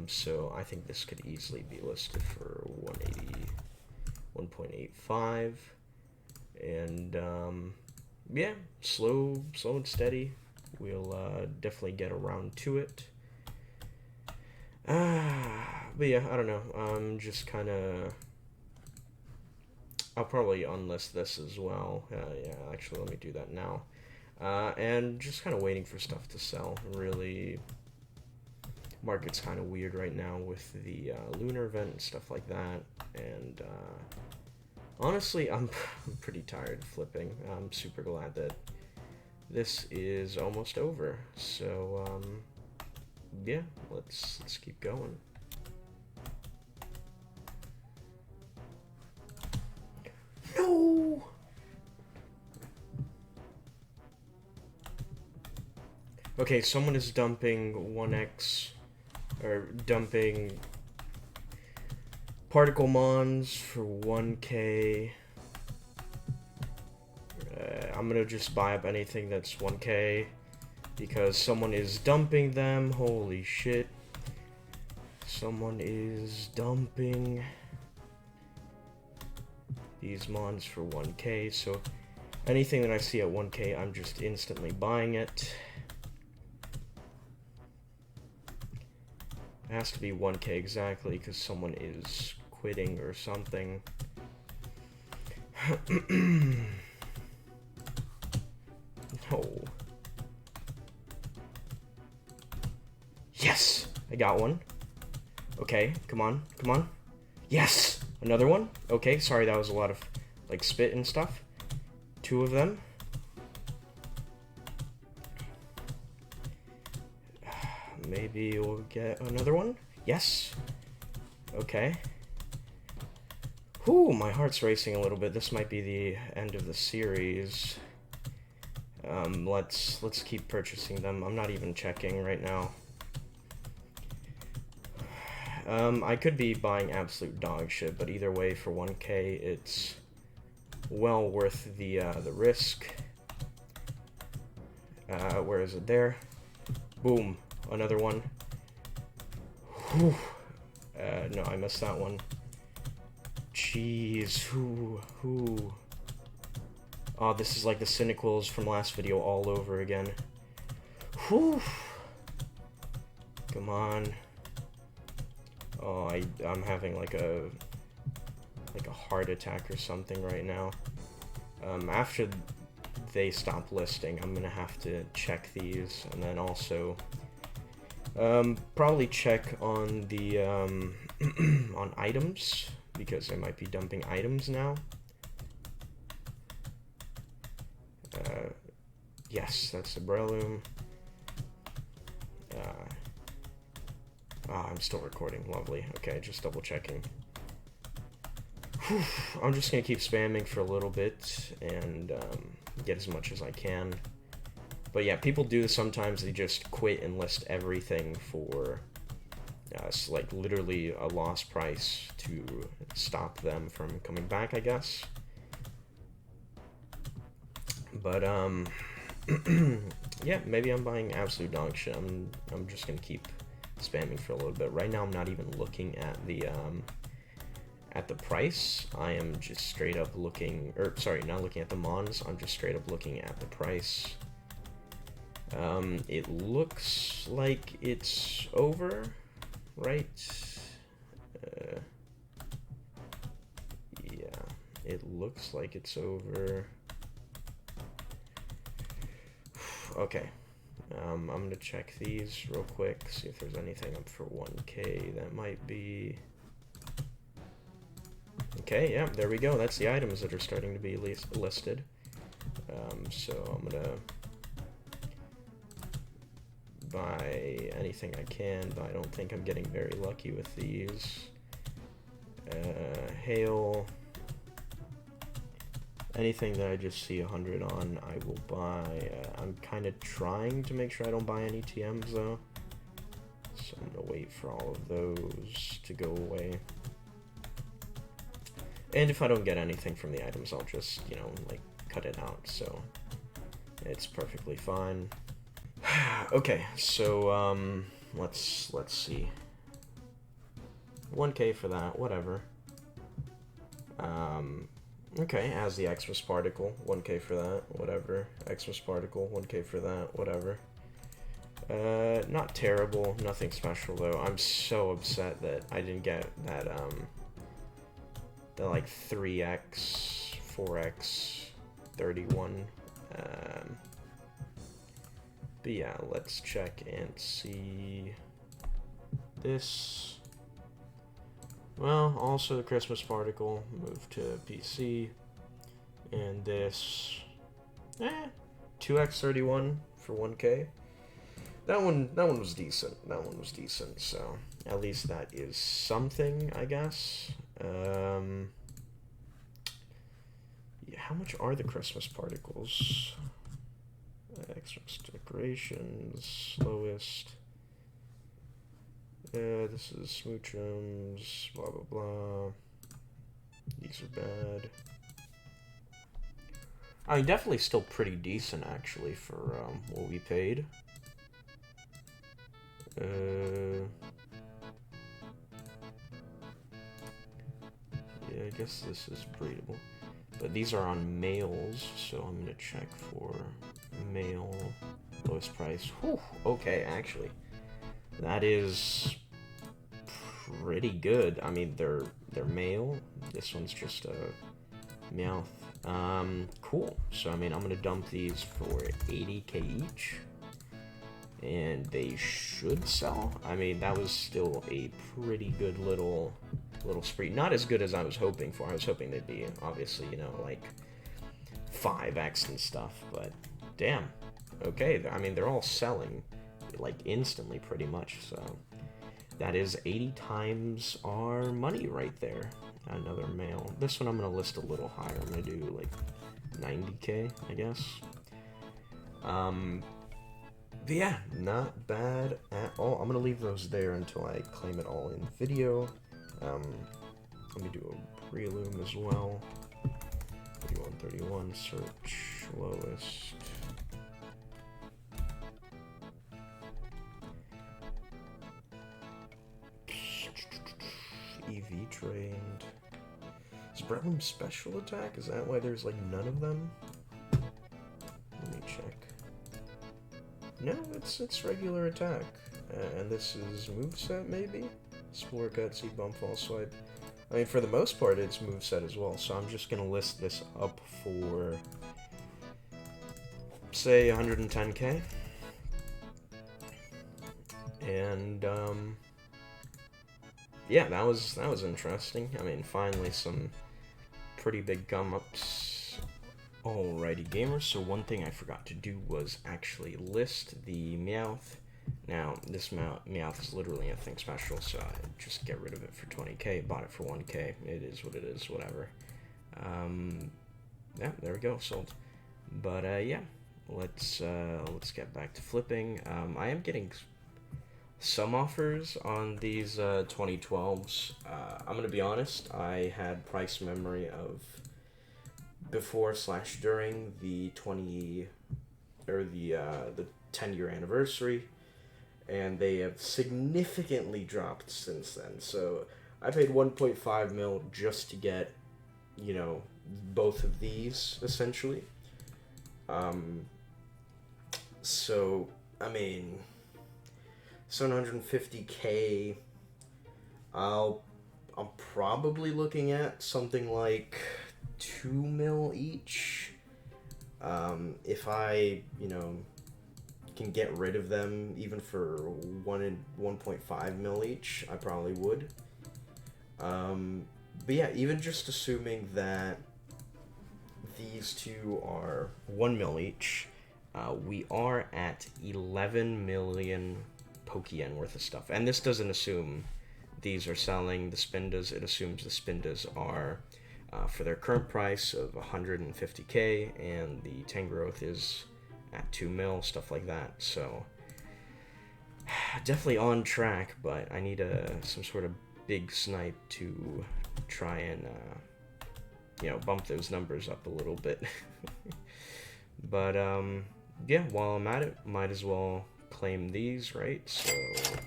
So I think this could easily be listed for 1.85. And yeah, slow and steady. We'll definitely get around to it. But yeah, I don't know. I'm just kind of... I'll probably unlist this as well. Yeah, actually, let me do that now. And just kind of waiting for stuff to sell. Really, market's kind of weird right now with the lunar event and stuff like that. And honestly, I'm pretty tired of flipping. I'm super glad that this is almost over. So yeah, let's keep going. No. Okay, someone is dumping 1x or dumping particle mons for 1k. I'm gonna just buy up anything that's 1k because someone is dumping them. Holy shit. Someone is dumping these mons for 1k, so anything that I see at 1k, I'm just instantly buying it. It has to be 1k exactly because someone is quitting or something. Oh. Yes! I got one. Okay, come on, come on. Yes! Another one? Okay, sorry, that was a lot of, like, spit and stuff. 2 of them. Maybe we'll get another one. Yes. Okay. Whew, my heart's racing a little bit. This might be the end of the series. Let's keep purchasing them. I'm not even checking right now. I could be buying absolute dog shit, but either way, for 1k, it's well worth the risk. Where is it? There. Boom. Another one. Whew. No, I missed that one. Jeez. Whoo. Oh, this is like the Cynicals from last video all over again. Whew. Come on. Oh, I'm having like a heart attack or something right now. After they stop listing, I'm gonna have to check these, and then also probably check on the on items, because they might be dumping items now. Yes, that's the Breloom. I'm still recording. Lovely. Okay, just double checking. Whew. I'm just gonna keep spamming for a little bit and get as much as I can. But yeah, people do this sometimes. They just quit and list everything for like literally a loss price to stop them from coming back, I guess. But Yeah, maybe I'm buying absolute dog shit. I'm just gonna keep spamming for a little bit. Right now, I'm not even looking at the price. I am just straight up looking, or sorry, not looking at the mons. I'm just straight up looking at the price. It looks like it's over, right? Yeah, it looks like it's over. Okay. I'm gonna check these real quick, see if there's anything up for 1K that might be... Okay, yeah, there we go. That's the items that are starting to be listed. So I'm gonna buy anything I can, but I don't think I'm getting very lucky with these. Hail. Anything that I just see 100 on, I will buy. I'm kind of trying to make sure I don't buy any TMs, though. So I'm going to wait for all of those to go away. And if I don't get anything from the items, I'll just, you know, like, cut it out. So it's perfectly fine. Okay, so, let's see. 1K for that, whatever. Okay, as the Xmas particle, 1K for that, whatever. Xmas particle, 1K for that, whatever. Not terrible, nothing special though. I'm so upset that I didn't get that, the like 3x, 4x, 31. But yeah, let's check and see this. Well, also the Christmas particle, move to PC, and this, 2x31 for 1K. That one was decent. That one was decent. So at least that is something, I guess. Yeah, how much are the Christmas particles? Xmas decorations, slowest. This is smoochums, blah blah blah. These are bad. I mean, definitely still pretty decent actually for what we paid. Yeah, I guess this is breedable. But these are on males, so I'm gonna check for male lowest price. Whew, okay, actually. That is pretty good. I mean, they're male. This one's just a Meowth. Cool. So I mean, I'm gonna dump these for 80k each, and they should sell. I mean, that was still a pretty good little spree. Not as good as I was hoping for. I was hoping they'd be obviously, you know, like 5x and stuff. But damn. Okay. I mean, they're all selling like instantly pretty much, so that is 80 times our money right there. Another male. This one I'm gonna list a little higher. I'm gonna do like 90k, I guess. But yeah, not bad at all. I'm gonna leave those there until I claim it all in video. Let me do a prelume as well. 3131 search lowest. EV trained. Is Breloom special attack? Is that why there's like none of them? Let me check. No, it's regular attack. And this is moveset maybe? Spore Cut, Seed Bump, Fall Swipe. I mean, for the most part, it's moveset as well. So I'm just gonna list this up for, say, 110k. And yeah, that was interesting. I mean, finally some pretty big gum ups. Alrighty, gamers. So one thing I forgot to do was actually list the Meowth. Now, this Meowth is literally nothing special, so I just get rid of it for 20k. Bought it for 1k. It is what it is. Whatever. Yeah, there we go. Sold. But yeah, let's get back to flipping. I am getting some offers on these 2012s. I'm gonna be honest, I had price memory of before/during the or the 10-year anniversary, and they have significantly dropped since then. So I paid 1.5 mil just to get, both of these essentially. So I mean, 750K. I'm probably looking at something like 2 mil each. If I, can get rid of them even for 1.5 mil each, I probably would. But yeah, even just assuming that these two are 1 mil each, we are at 11 million Pokeyen worth of stuff. And this doesn't assume these are selling the spindas. It assumes the spindas are for their current price of 150K, and the Tangrowth is at 2 mil, stuff like that. So definitely on track, but I need some sort of big snipe to try and bump those numbers up a little bit. But yeah, while I'm at it, might as well claim these, right? So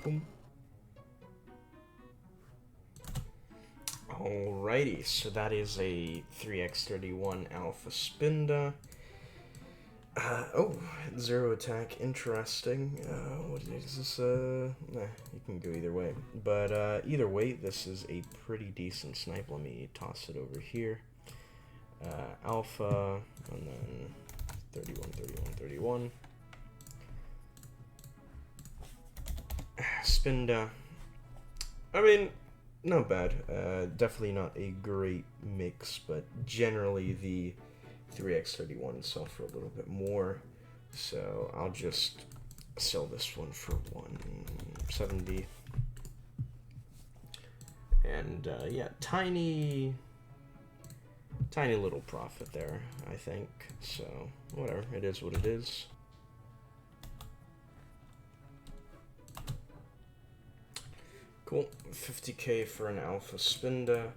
boom. Alrighty, so that is a 3x31 Alpha Spinda. Oh, 0 attack, interesting. What is this? You can go either way. But either way, this is a pretty decent snipe. Let me toss it over here. Alpha, and then 31, 31, 31. Spinda. I mean, not bad. Definitely not a great mix, but generally the 3x31 sell for a little bit more. So I'll just sell this one for 170. And yeah, tiny little profit there, I think. So whatever, it is what it is. Cool, 50K for an Alpha Spinda.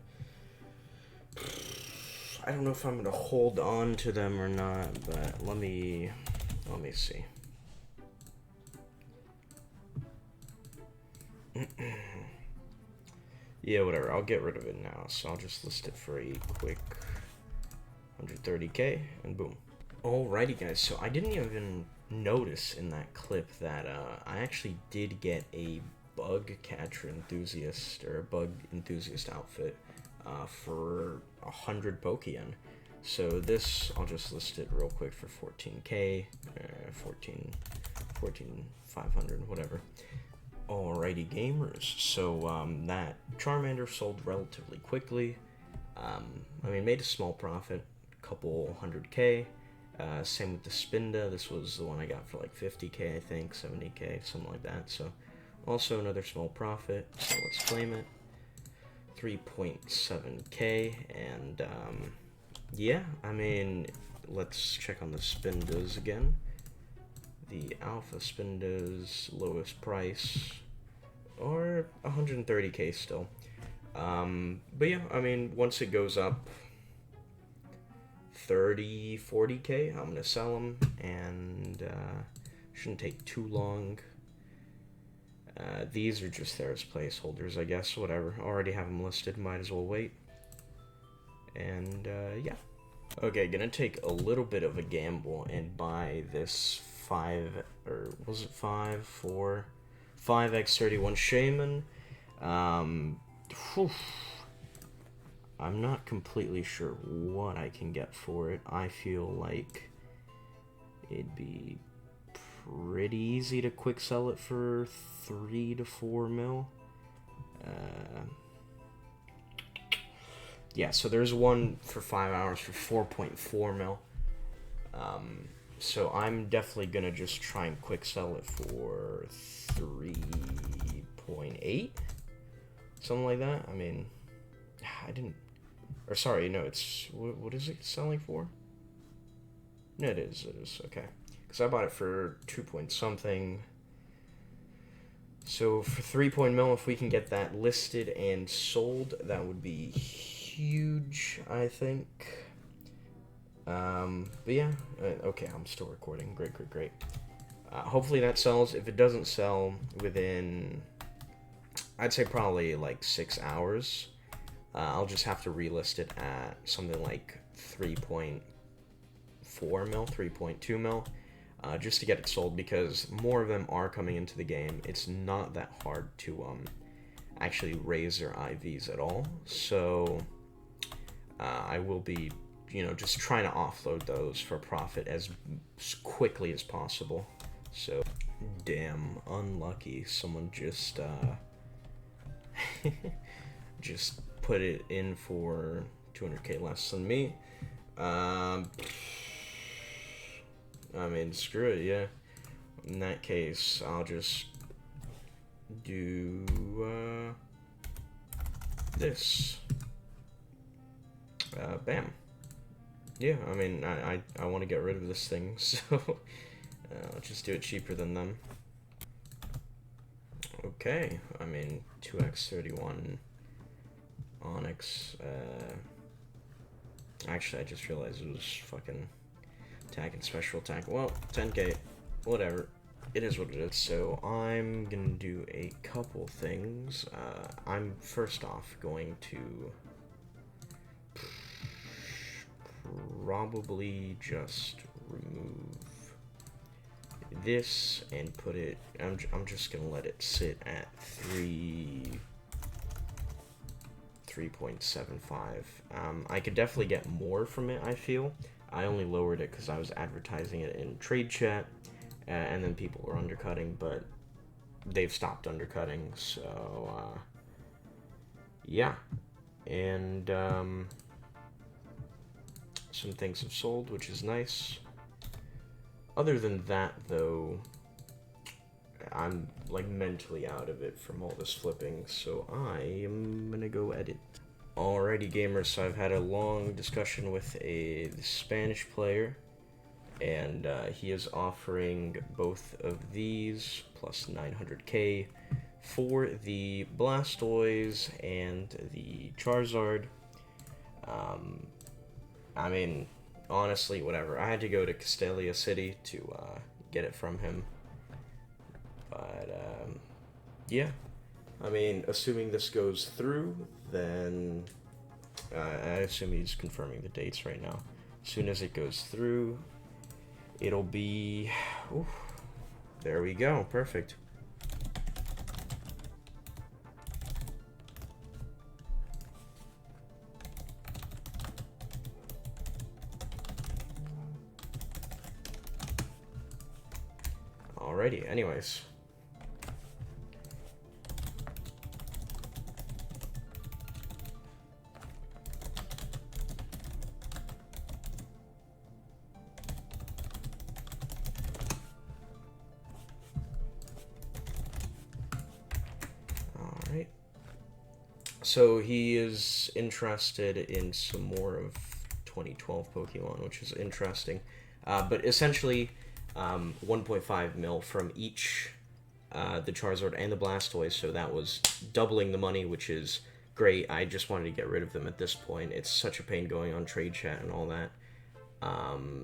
I don't know if I'm gonna hold on to them or not, but let me see. Yeah, whatever. I'll get rid of it now. So I'll just list it for a quick 130K and boom. Alrighty, guys. So I didn't even notice in that clip that I actually did get a bug catcher enthusiast or a bug enthusiast outfit for 100 Pokeyen. So this, I'll just list it real quick for 14K, 14,500, whatever. Alrighty, gamers. So that Charmander sold relatively quickly. I mean, made a small profit, a couple 100K. Same with the Spinda. This was the one I got for like 50K, I think, 70K, something like that. So also another small profit. So let's claim it. 3.7K, and yeah, I mean, let's check on the Spindas again. The Alpha Spindas lowest price, or 130K still. But yeah, I mean, once it goes up 30, 40K, I'm gonna sell them, and shouldn't take too long. These are just there as placeholders, I guess, whatever. Already have them listed, might as well wait. And yeah. Okay, gonna take a little bit of a gamble and buy this 5x31 Shaman. I'm not completely sure what I can get for it. I feel like it'd be pretty easy to quick sell it for 3 to 4 mil. Yeah, so there's one for 5 hours for 4.4 mil. So I'm definitely gonna just try and quick sell it for 3.8, something like that. I mean, it's, what is it selling for? No, it is, okay. Because I bought it for 2 point something. So for 3 mil, if we can get that listed and sold, that would be huge, I think. But yeah, okay, I'm still recording. Great, great, great. Hopefully that sells. If it doesn't sell within, I'd say probably like 6 hours, I'll just have to relist it at something like 3.4 mil, 3.2 mil, just to get it sold, because more of them are coming into the game. It's not that hard to actually raise their IVs at all, so I will be, just trying to offload those for profit as quickly as possible. So, damn, unlucky. Someone just just put it in for 200k less than me. I mean, screw it, yeah. In that case, I'll just do this. Bam. Yeah, I mean, I want to get rid of this thing, so I'll just do it cheaper than them. Okay, I mean, 2x31 Onyx. Actually, I just realized it was fucking attack and special attack. Well, 10k, whatever. It is what it is. So I'm gonna do a couple things. I'm first off going to probably just remove this and put it. I'm just gonna let it sit at 3.75. I could definitely get more from it, I feel. I only lowered it because I was advertising it in trade chat, and then people were undercutting, but they've stopped undercutting, so, yeah. And, some things have sold, which is nice. Other than that, though, I'm, like, mentally out of it from all this flipping, so I am gonna go edit. Alrighty, gamers, so I've had a long discussion with a Spanish player, and he is offering both of these plus 900k for the Blastoise and the Charizard. I mean, honestly, whatever. I had to go to Castelia City to get it from him. But, yeah. I mean, assuming this goes through, then I assume he's confirming the dates right now. As soon as it goes through, it'll be... Oof, there we go. Perfect. Alrighty, anyways. Alright. So he is interested in some more of 2012 Pokemon, which is interesting. But essentially, 1.5 mil from each, the Charizard and the Blastoise, so that was doubling the money, which is great. I just wanted to get rid of them at this point. It's such a pain going on trade chat and all that.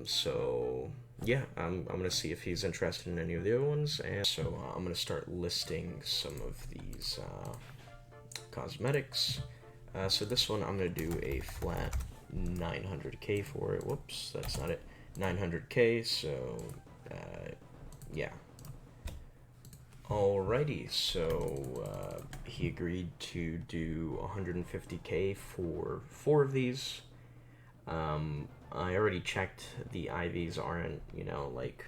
So yeah, I'm gonna see if he's interested in any of the other ones, and so I'm gonna start listing some of these cosmetics. So this one I'm gonna do a flat 900k for it. Whoops, that's not it. 900k. So yeah. Alrighty, so he agreed to do 150k for 4 of these. I already checked the IVs aren't, like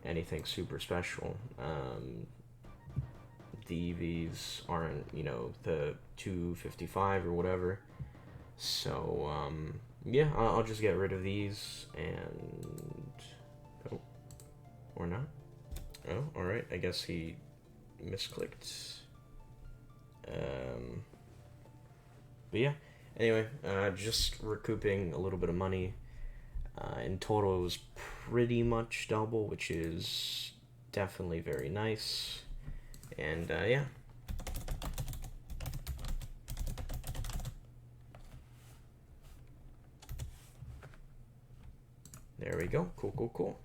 anything super special. The EVs aren't, the 255 or whatever. So, yeah, I'll just get rid of these and... Oh, or not. Oh, alright, I guess he misclicked. But yeah, anyway, just recouping a little bit of money. In total, it was pretty much double, which is definitely very nice. And, yeah. There we go. Cool, cool, cool.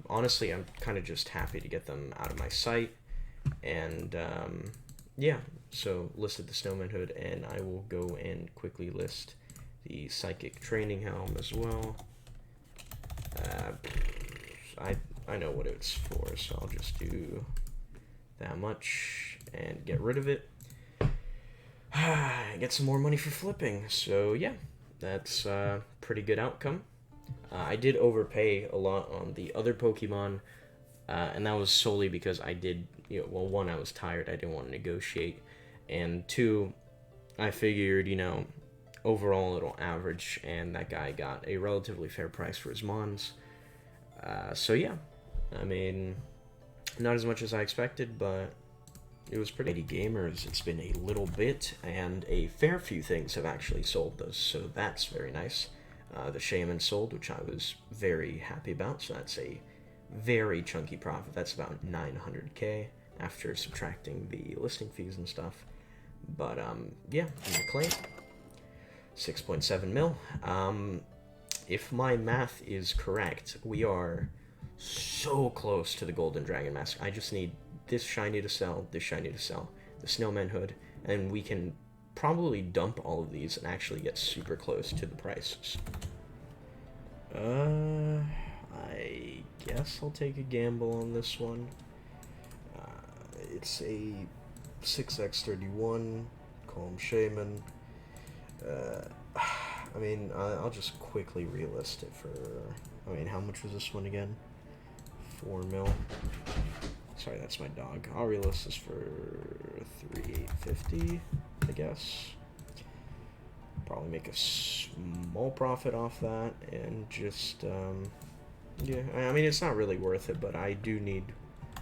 Honestly, I'm kind of just happy to get them out of my sight. And, yeah, so listed the Snowman Hood, and I will go and quickly list the Psychic Training Helm as well. I know what it's for, so I'll just do that much and get rid of it. Get some more money for flipping. So yeah, that's a pretty good outcome. I did overpay a lot on the other Pokemon, and that was solely because I did, well, one, I was tired, I didn't want to negotiate, and two, I figured, overall it'll average, and that guy got a relatively fair price for his Mons. So yeah, I mean, not as much as I expected, but it was pretty. Gamers, it's been a little bit, and a fair few things have actually sold those, so that's very nice. The Shaman sold, which I was very happy about, so that's a very chunky profit. That's about 900k after subtracting the listing fees and stuff. But yeah, my claim, 6.7 mil. If my math is correct, we are so close to the Golden Dragon Mask. I just need this shiny to sell, this shiny to sell, the Snowman Hood, and we can probably dump all of these and actually get super close to the prices. I guess I'll take a gamble on this one. It's a 6x31, call him Shaman. I mean, I'll just quickly relist it for, I mean, how much was this one again? 4 mil. Sorry, that's my dog. I'll relist this for 3,850, I guess. Probably make a small profit off that, and just, yeah, I mean, it's not really worth it, but I do need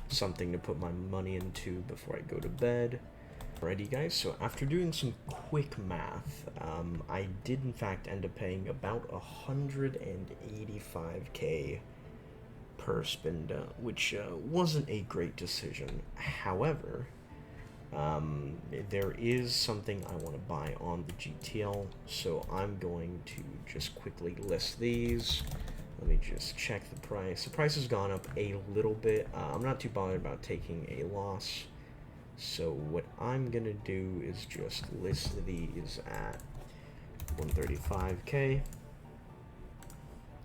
something to put my money into before I go to bed. Alrighty guys, so after doing some quick math, I did in fact end up paying about 185k per spinda, which wasn't a great decision. However, there is something I want to buy on the GTL, so I'm going to just quickly list these. Let me just check the price. The price has gone up a little bit. I'm not too bothered about taking a loss. So what I'm gonna do is just list these at 135k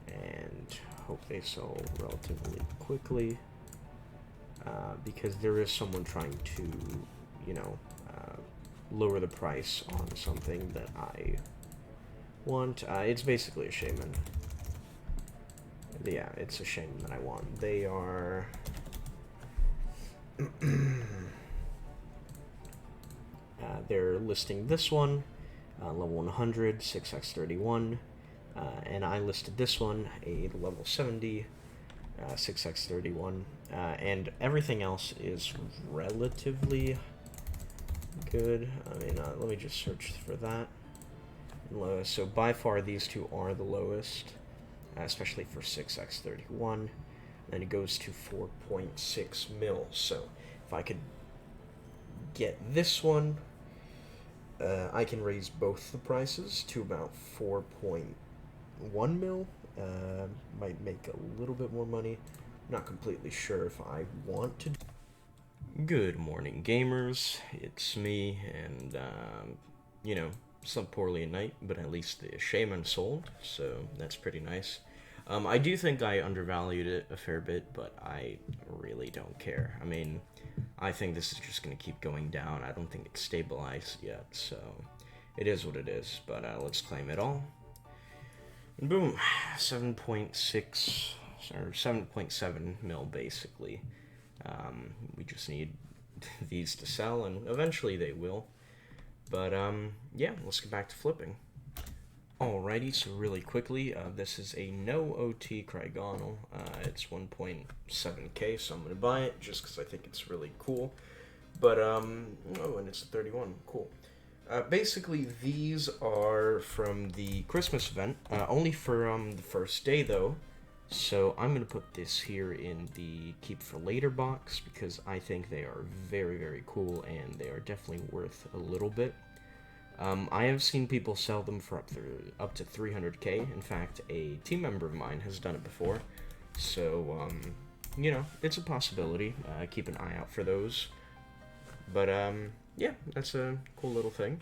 and hope they sell relatively quickly, because there is someone trying to, lower the price on something that I want. It's basically a Shaman. Yeah, it's a Shaman that I want. They are they're listing this one, level 100, 6x31, and I listed this one, a level 70, 6x31, and everything else is relatively good. I mean, let me just search for that. So by far, these two are the lowest, especially for 6x31. Then it goes to 4.6 mil. So if I could get this one, I can raise both the prices to about 4.1 mil. Might make a little bit more money. Not completely sure if I want to. Good morning, gamers. It's me, and slept poorly at night, but at least the Shaman sold, so that's pretty nice. I do think I undervalued it a fair bit, but I really don't care. I mean, I think this is just going to keep going down. I don't think it's stabilized yet, so it is what it is. But let's claim it all. And boom, 7.6 or 7.7 mil basically. We just need these to sell, and eventually they will. But yeah, let's get back to flipping. Alrighty, so really quickly, this is a no OT Crygonal. It's 1.7k, so I'm going to buy it just because I think it's really cool. But, oh, and it's a 31, cool. Basically, these are from the Christmas event, only for the first day, though. So I'm going to put this here in the Keep for Later box because I think they are very, very cool, and they are definitely worth a little bit. I have seen people sell them for up to 300k. In fact, a team member of mine has done it before. So, you know, it's a possibility. Keep an eye out for those. But, yeah, that's a cool little thing.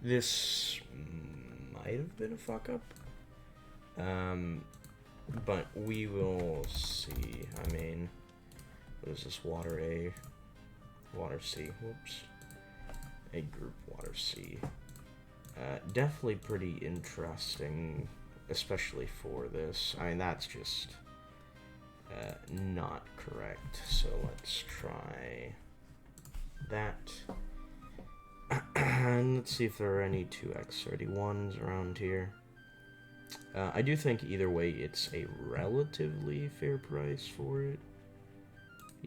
This might have been a fuck up. But we will see. I mean, what is this? Water A, water C. Whoops. A group water C. Definitely pretty interesting, especially for this. I mean, that's just not correct. So let's try that. And let's see if there are any 2x31s around here. I do think either way it's a relatively fair price for it.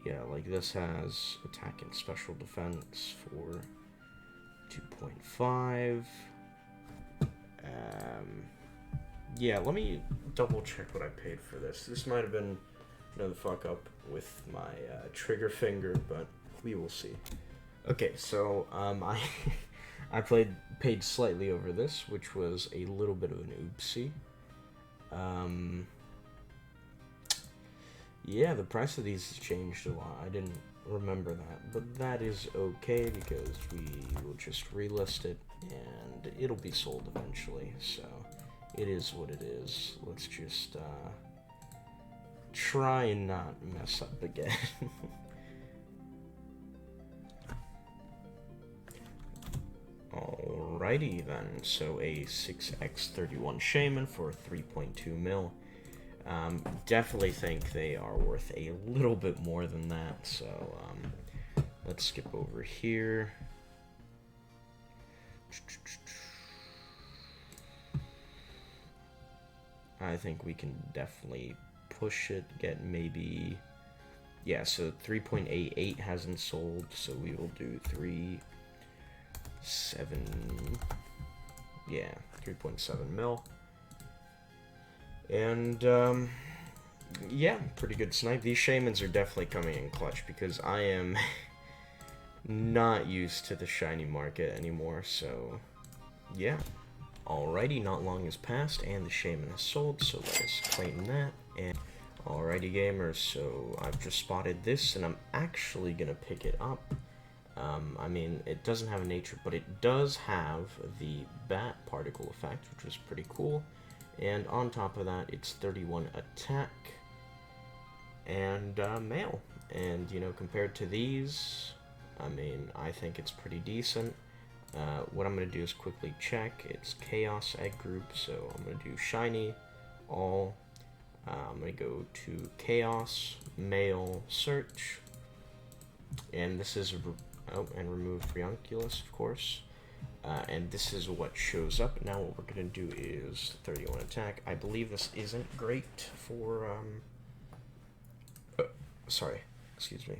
Yeah, like this has attack and special defense for 2.5. Yeah, let me double check what I paid for this. This might have been another fuck up with my trigger finger, but we will see. Okay, so I paid slightly over this, which was a little bit of an oopsie. Yeah, the price of these has changed a lot. I didn't remember that, but that is okay because we will just relist it and it'll be sold eventually. So it is what it is. Let's just try and not mess up again. Alrighty then, so a 6x31 Shaman for 3.2 mil. Definitely think they are worth a little bit more than that, so let's skip over here. I think we can definitely push it, get maybe... Yeah, so 3.88 hasn't sold, so we will do 3.7 mil. And, yeah, pretty good snipe. These Shamans are definitely coming in clutch because I am not used to the shiny market anymore, so, yeah. Alrighty, not long has passed and the Shaman has sold, so let us claim that. And alrighty gamers, so I've just spotted this and I'm actually gonna pick it up. I mean, it doesn't have a nature, but it does have the bat particle effect, which was pretty cool. And on top of that, it's 31 attack and male. And, you know, compared to these, I mean, I think it's pretty decent. What I'm going to do is quickly check. It's Chaos Egg Group, so I'm going to do Shiny, All. I'm going to go to Chaos, Male, Search. And this is... Oh, and remove Ranunculus, of course. And this is what shows up. Now what we're going to do is 31 attack. I believe this isn't great for,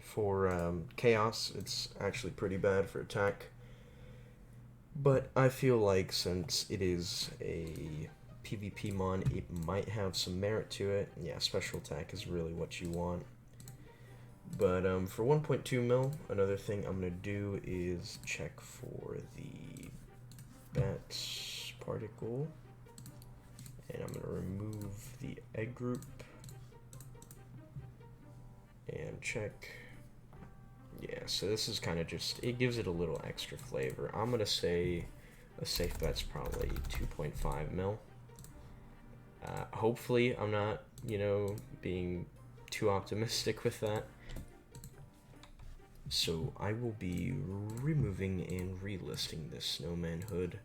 for Chaos. It's actually pretty bad for attack. But I feel like since it is a PvP mon, it might have some merit to it. Yeah, special attack is really what you want. But for 1.2 mil, another thing I'm going to do is check for the bats particle. And I'm going to remove the egg group. And check. Yeah, so this is kind of just, it gives it a little extra flavor. I'm going to say a safe bet's probably 2.5 mil. Hopefully I'm not, you know, being too optimistic with that. So I will be removing and relisting this snowman hood.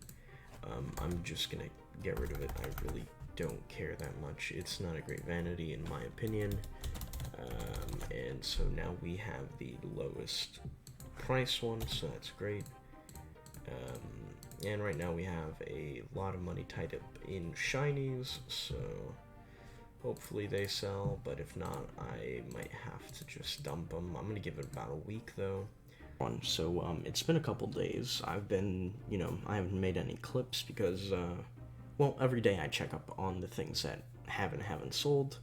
I'm just gonna get rid of it. I really don't care that much. It's not a great vanity in my opinion. And so now we have the lowest price one, so that's great. And right now we have a lot of money tied up in shinies, so hopefully they sell, but if not, I might have to just dump them. I'm gonna give it about a week though. So it's been a couple days. I've been, you know, I haven't made any clips because, well, every day I check up on the things that haven't sold,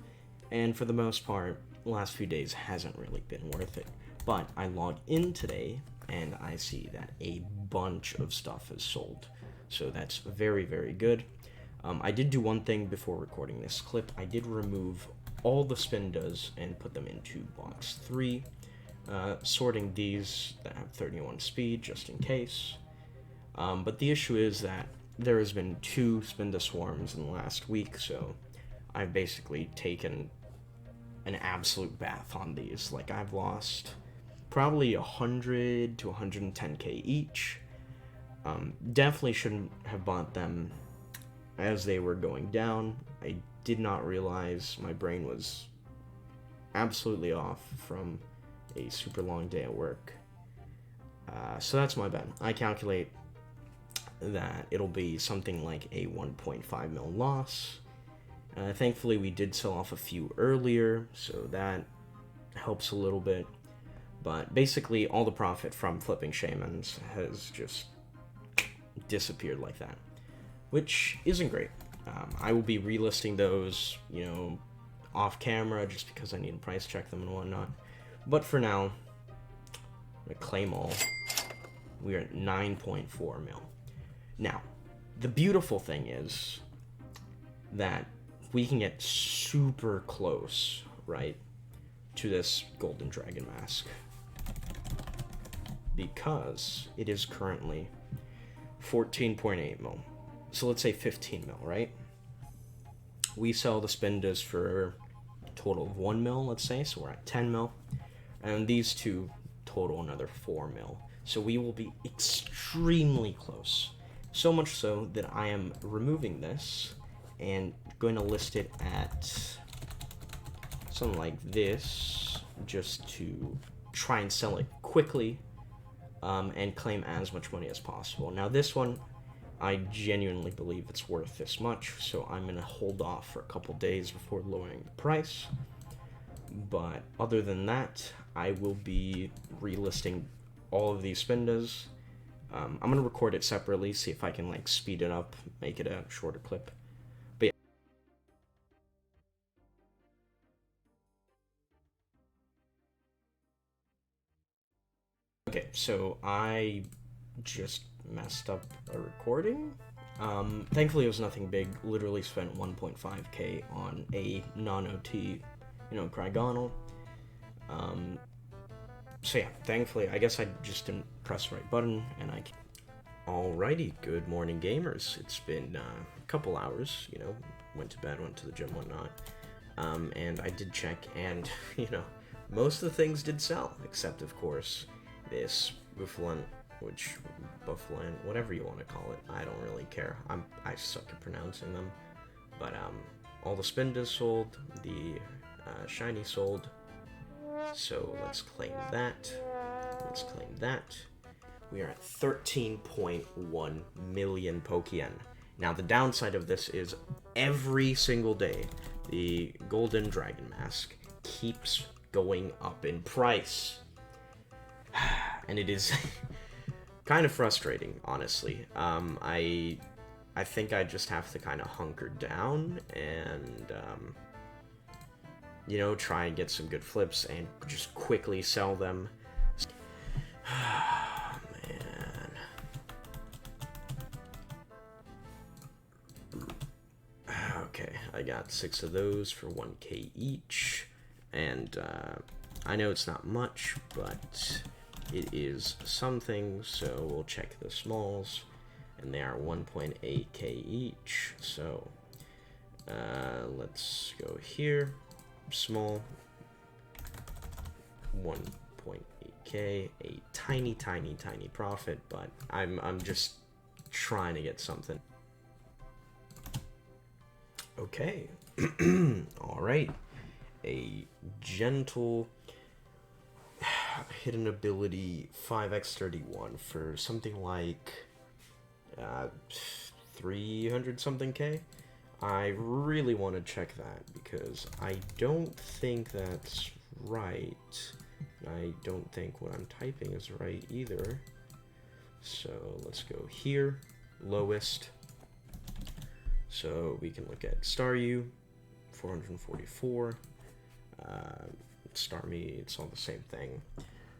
and for the most part, the last few days hasn't really been worth it. But I log in today, and I see that a bunch of stuff is sold. So that's very, very good. I did do one thing before recording this clip. I did remove all the spindas and put them into box 3, sorting these that have 31 speed just in case. But the issue is that there has been 2 spinda swarms in the last week, so I've basically taken an absolute bath on these. Like, I've lost probably 100 to 110k each. Definitely shouldn't have bought them as they were going down. I did not realize my brain was absolutely off from a super long day at work. So that's my bad. I calculate that it'll be something like a 1.5 mil loss. Thankfully, we did sell off a few earlier, so that helps a little bit. But basically, all the profit from flipping shamans has just disappeared like that, which isn't great. I will be relisting those, off camera just because I need to price check them and whatnot. But for now, I'm gonna claim all. We are at 9.4 mil. Now, the beautiful thing is that we can get super close, right, to this golden dragon mask, because it is currently 14.8 mil. So let's say 15 mil, right? We sell the spindas for a total of 1 mil, let's say, so we're at 10 mil. And these two total another 4 mil. So we will be extremely close. So much so that I am removing this and going to list it at something like this, just to try and sell it quickly, and claim as much money as possible. Now this one, I genuinely believe it's worth this much, so I'm going to hold off for a couple days before lowering the price. But other than that, I will be relisting all of these spindas. I'm going to record it separately, see if I can speed it up, make it a shorter clip. But yeah. Okay, so I just messed up a recording. Thankfully it was nothing big. Literally spent 1.5k on a non-OT, Krygonal. So yeah, thankfully, I guess I just didn't press the right button, and I can... Alrighty, good morning, gamers. It's been a couple hours, went to bed, went to the gym, whatnot. And I did check, and, most of the things did sell, except, of course, this Buffalin, whatever you want to call it. I don't really care. I suck at pronouncing them. But, all the spindas sold, the shiny sold. So let's claim that. Let's claim that. We are at 13.1 million Pokeyen. Now the downside of this is every single day the golden dragon mask keeps going up in price. And it is kind of frustrating, honestly. I think I just have to kind of hunker down and try and get some good flips and just quickly sell them. Man. Okay, I got 6 of those for 1k each, and I know it's not much, but it is something, so we'll check the smalls, and they are 1.8k each, so let's go here. Small, 1.8k, a tiny profit, but I'm just trying to get something. Okay. All right, a gentle hidden ability 5x31 for something like 300 something k. I really want to check that because I don't think that's right. I don't think what I'm typing is right either. So let's go here, lowest. So we can look at Staryu, 444. Starmie, it's all the same thing.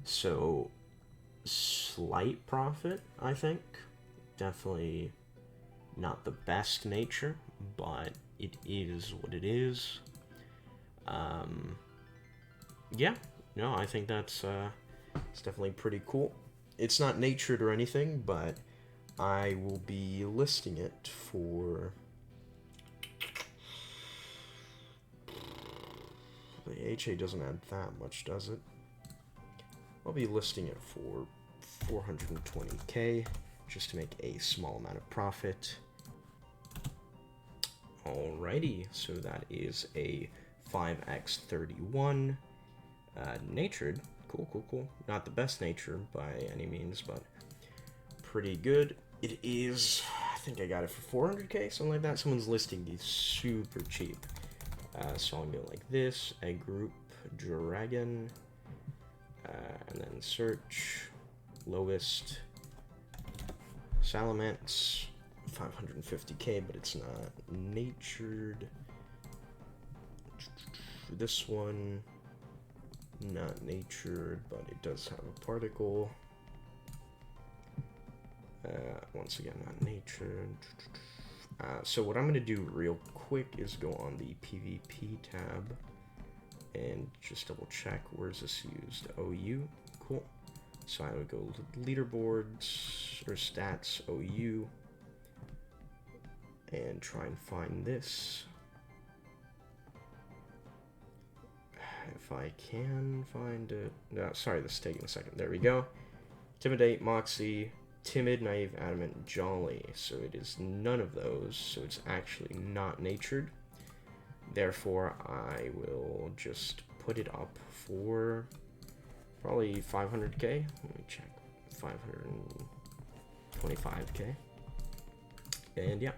So, slight profit, I think. Definitely not the best nature, but it is what it is. Yeah, no, I think that's it's definitely pretty cool. It's not natured or anything, but I will be listing it for... The HA doesn't add that much, does it? I'll be listing it for 420k, just to make a small amount of profit. Alrighty, so that is a 5x31 natured. Cool. Not the best nature by any means, but pretty good. It is, I think I got it for 400k, something like that. Someone's listing these super cheap. So I'll go like this, a group dragon, and then search, lowest, Salamence, 550k, but it's not natured. This one, not natured, but it does have a particle. Once again, not natured. So what I'm going to do real quick is go on the PvP tab and just double check where's this used. OU, cool. So I would go leaderboards or stats OU and try and find this. If I can find it. No, sorry, this is taking a second. There we go. Intimidate, Moxie, Timid, Naive, Adamant, Jolly. So it is none of those. So it's actually not natured. Therefore, I will just put it up for probably 500k. Let me check. 525k. And yeah.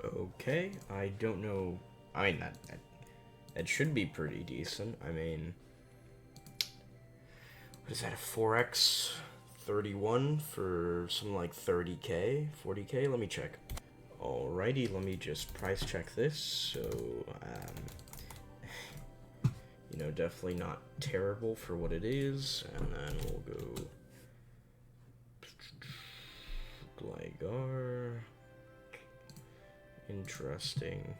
Okay, I don't know. I mean, that should be pretty decent. I mean, what is that, a 4x 31 for something like 30k, 40k? Let me check. Alrighty, let me just price check this. So, you know, definitely not terrible for what it is. And then we'll go Gligar. Interesting.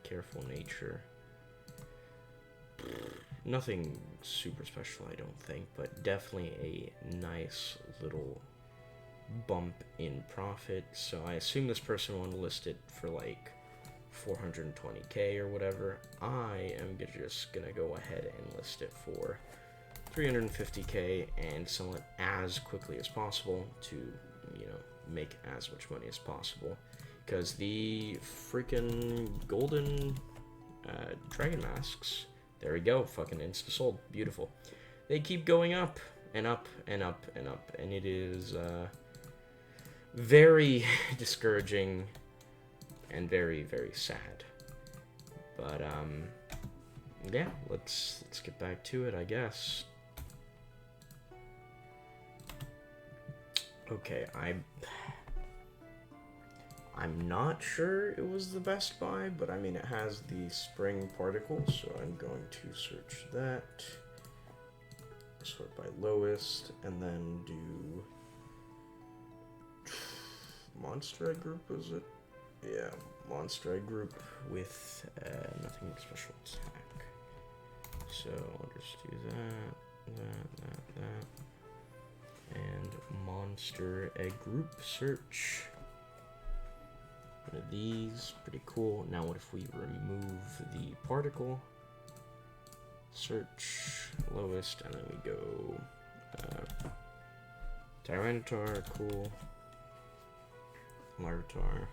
Careful nature. Nothing super special, I don't think, but definitely a nice little bump in profit. So I assume this person wanted to list it for like 420k or whatever. I am just gonna go ahead and list it for 350k and sell it as quickly as possible to, you know, make as much money as possible. Because the freaking golden dragon masks, there we go, fucking insta sold, beautiful. They keep going up and up and up and up, and it is very discouraging and very, very sad. But yeah, let's get back to it, I guess. Okay, I'm not sure it was the best buy, but I mean, it has the spring particle, so I'm going to search that, sort by lowest, and then do Monster Egg Group, is it? Yeah, Monster Egg Group with nothing special attack. So I'll just do that, and Monster Egg Group search. One of these, pretty cool. Now what if we remove the particle, search lowest, and then we go Tyranitar, cool, Larvitar.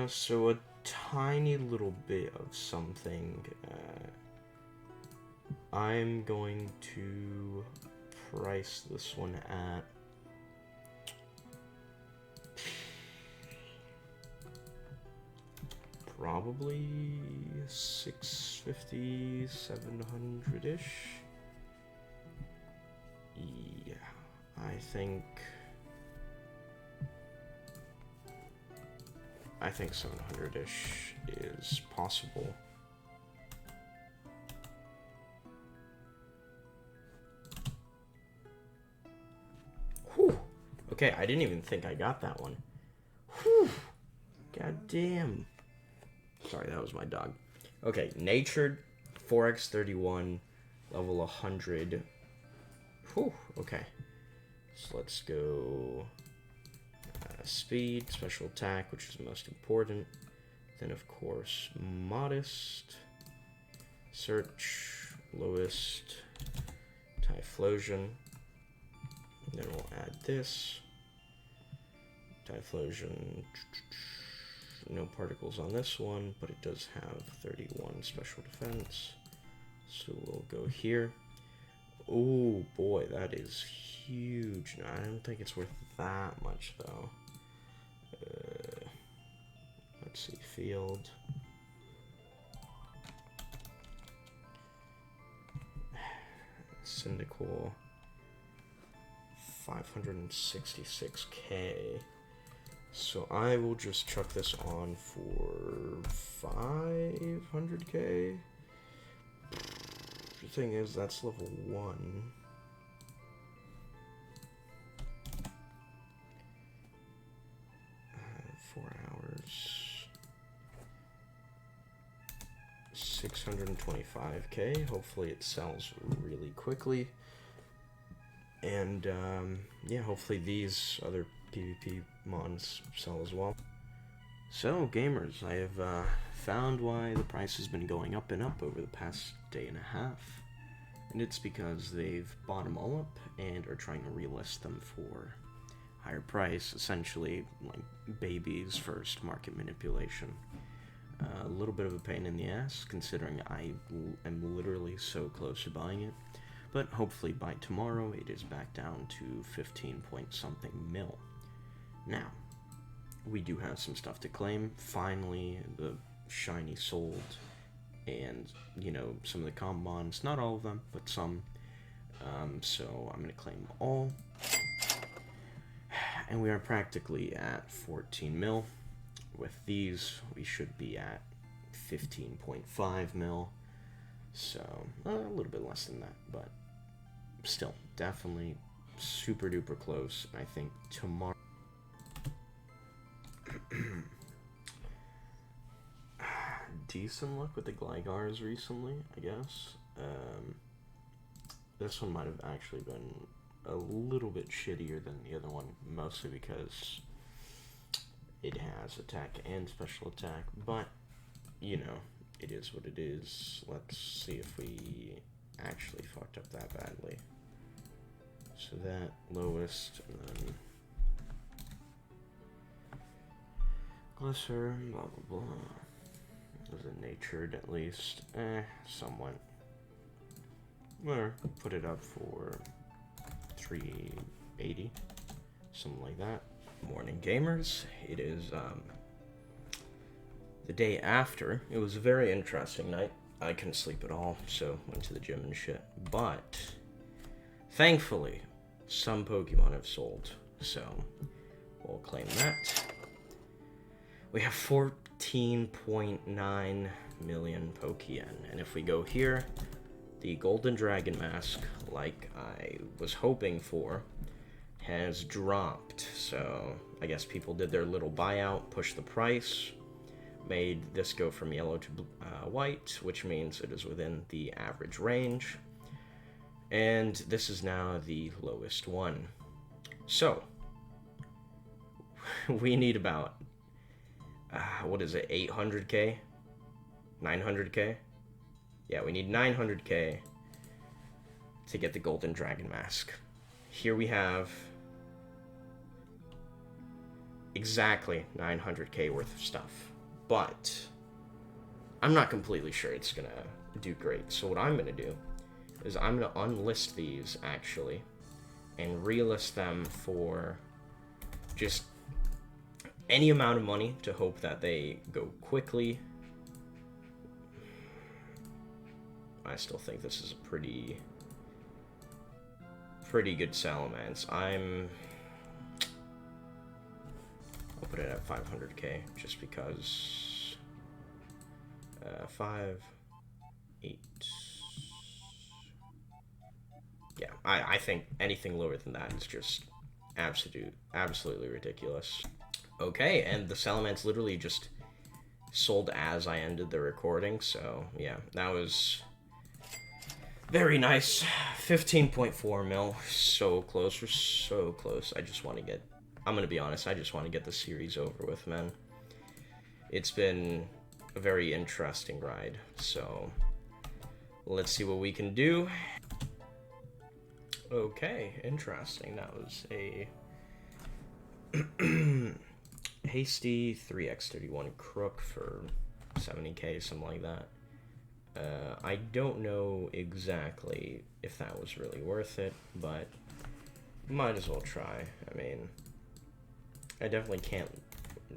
So a tiny little bit of something. I'm going to price this one at probably 650, 700-ish. Yeah, I think I think 700-ish is possible. Whew. Okay, I didn't even think I got that one. Whew. God damn. Sorry, that was my dog. Okay, natured, 4x31, level 100. Whew, okay. So let's go speed, special attack, which is most important. Then, of course, modest, search, lowest, Typhlosion. Then we'll add this. Typhlosion, no particles on this one, but it does have 31 special defense. So we'll go here. Oh boy, that is huge. No, I don't think it's worth that much though. Let's see, field. Syndical. 566k. So I will just chuck this on for 500k. The thing is, that's level 1. Uh, 4 hours. 625k. Hopefully it sells really quickly. And, yeah, hopefully these other PvP mons sell as well. So, gamers, I have found why the price has been going up and up over the past day and a half. And it's because they've bought them all up and are trying to relist them for higher price, essentially like babies first market manipulation. A little bit of a pain in the ass, considering I am literally so close to buying it. But hopefully by tomorrow it is back down to 15 point something mil. Now, we do have some stuff to claim. Finally, the shiny sold, and, you know, some of the comp mons, not all of them, but some. So I'm going to claim all. And we are practically at 14 mil. With these, we should be at 15.5 mil. So, a little bit less than that, but still, definitely super duper close. I think tomorrow... Decent luck with the Glygars recently, I guess. This one might have actually been a little bit shittier than the other one, mostly because it has attack and special attack, but, you know, it is what it is. Let's see if we actually fucked up that badly. So that, lowest, and then Glisser, blah blah blah. Was it natured at least? Somewhat. Whatever, put it up for 380, something like that. Morning, gamers. It is the day after. It was a very interesting night. I couldn't sleep at all, so went to the gym and shit. But thankfully, some Pokemon have sold, so we'll claim that. We have 14.9 million Pokeyen, and if we go here, the Golden Dragon Mask, like I was hoping for, has dropped. So I guess people did their little buyout, pushed the price, made this go from yellow to white, which means it is within the average range. And this is now the lowest one. So we need about, what is it, 800k? 900k? Yeah, we need 900k to get the Golden Dragon Mask. Here we have exactly 900k worth of stuff, but I'm not completely sure it's gonna do great. So what I'm gonna do is I'm gonna unlist these actually and relist them for just any amount of money to hope that they go quickly. I still think this is a pretty good Salamence. I'll put it at 500k, just because 5, 8. Yeah, I think anything lower than that is just absolutely ridiculous. Okay, and the Salamence literally just sold as I ended the recording, so yeah, that was very nice. 15.4 mil, so close, we're so close. I'm gonna be honest, I just want to get the series over with, man. It's been a very interesting ride, so let's see what we can do. Okay, interesting. That was a hasty 3x31 crook for 70k, something like that. I don't know exactly if that was really worth it, but might as well try. I mean, I definitely can't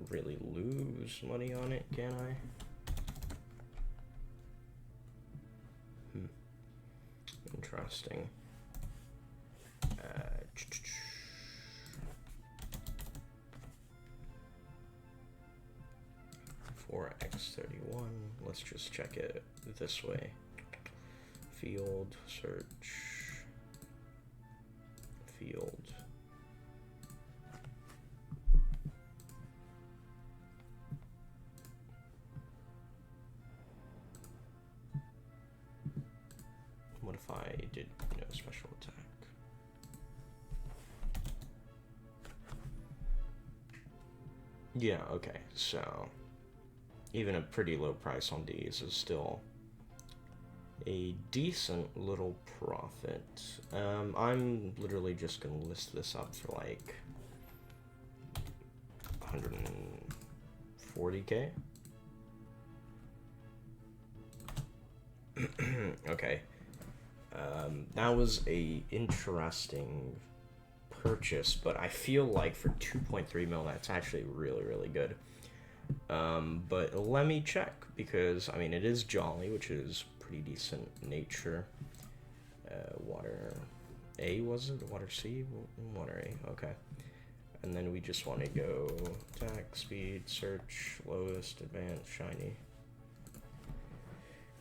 really lose money on it, can I? Interesting. 4x31. Let's just check it this way. Field, search, field. What if I did no special attack? Yeah, okay, so even a pretty low price on these is still a decent little profit. I'm literally just gonna list this up for like 140k. Okay. That was a interesting purchase, but I feel like for 2.3 mil, that's actually really good. But let me check, because I mean, it is Jolly, which is pretty decent nature. Water A, was it? Water C? Water A, okay. And then we just want to go attack, speed, search, lowest, advanced, shiny.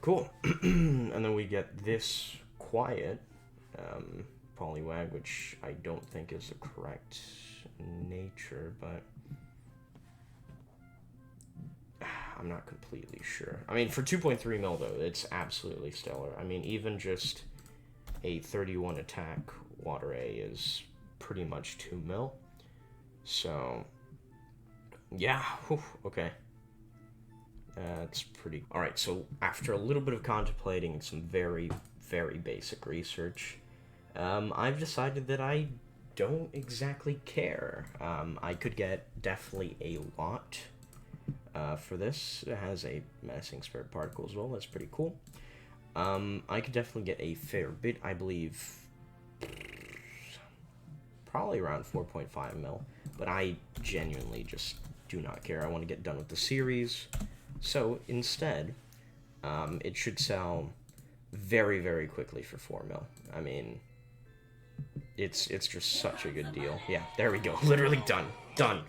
Cool. And then we get this quiet Poliwag, which I don't think is the correct nature, but I'm not completely sure. I mean, for 2.3 mil though, it's absolutely stellar. I mean, even just a 31 attack Water A is pretty much 2 mil. So, yeah, whew, okay. That's pretty... Alright, so after a little bit of contemplating some very basic research, I've decided that I don't exactly care. I could get definitely a lot for this. It has a menacing spirit particle as well. That's pretty cool. I could definitely get a fair bit. I believe probably around 4.5 mil, but I genuinely just do not care. I want to get done with the series. So instead, it should sell very quickly for 4 mil. I mean, it's just such a good deal. Yeah, there we go. Literally done. Done.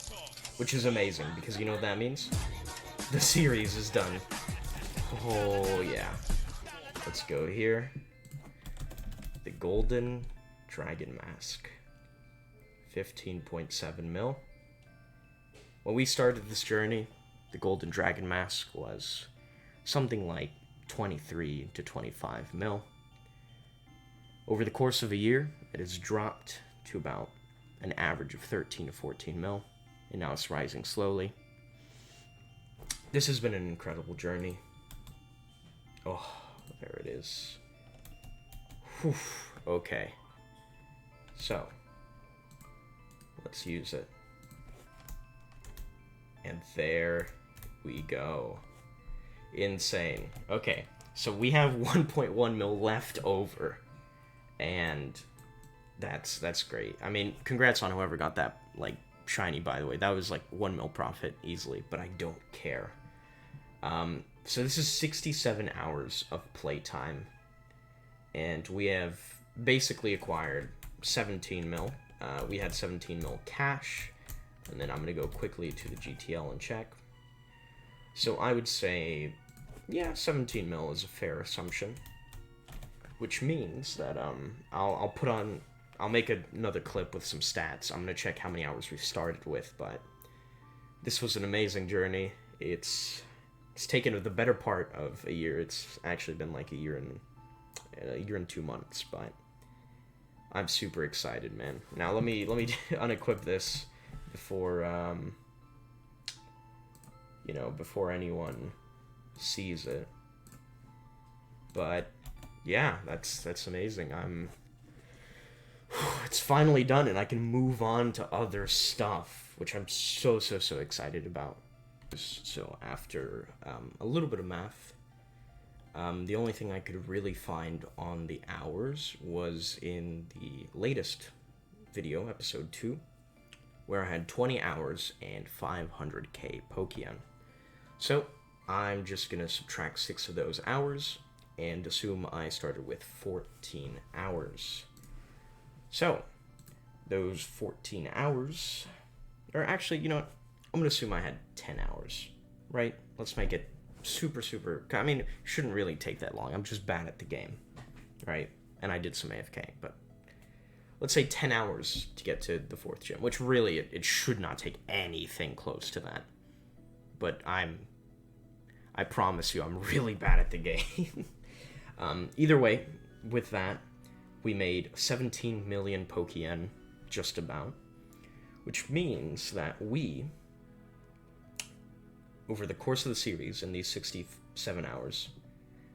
Which is amazing, because you know what that means? The series is done. Oh, yeah. Let's go here. The Golden Dragon Mask. 15.7 mil. When we started this journey, the Golden Dragon Mask was something like 23 to 25 mil. Over the course of a year, it has dropped to about an average of 13 to 14 mil, and now it's rising slowly. This has been an incredible journey. Oh, there it is. Whew. Okay. So, let's use it. And there we go. Insane. Okay, so we have 1.1 mil left over, and that's great. I mean, congrats on whoever got that, like, shiny, by the way. That was like 1 mil profit easily, but I don't care. So this is 67 hours of playtime, and we have basically acquired 17 mil. We had 17 mil cash, and then I'm going to go quickly to the GTL and check. So I would say, yeah, 17 mil is a fair assumption, which means that I'll make another clip with some stats. I'm going to check how many hours we've started with, but this was an amazing journey. It's taken the better part of a year. It's actually been like a year and 2 months, but I'm super excited, man. Now let me unequip this before before anyone sees it. But yeah, that's amazing. It's finally done, and I can move on to other stuff, which I'm so excited about. So after a little bit of math, the only thing I could really find on the hours was in the latest video, episode 2, where I had 20 hours and 500k Pokemon. So I'm just going to subtract 6 of those hours and assume I started with 14 hours. So those 14 hours, or actually, you know what? I'm going to assume I had 10 hours, right? Let's make it super, I mean, it shouldn't really take that long. I'm just bad at the game, right? And I did some AFK, but let's say 10 hours to get to the 4th gym, which really, it should not take anything close to that. But I promise you, I'm really bad at the game. Either way, with that, we made 17 million Pokemon, just about, which means that we, over the course of the series, in these 67 hours,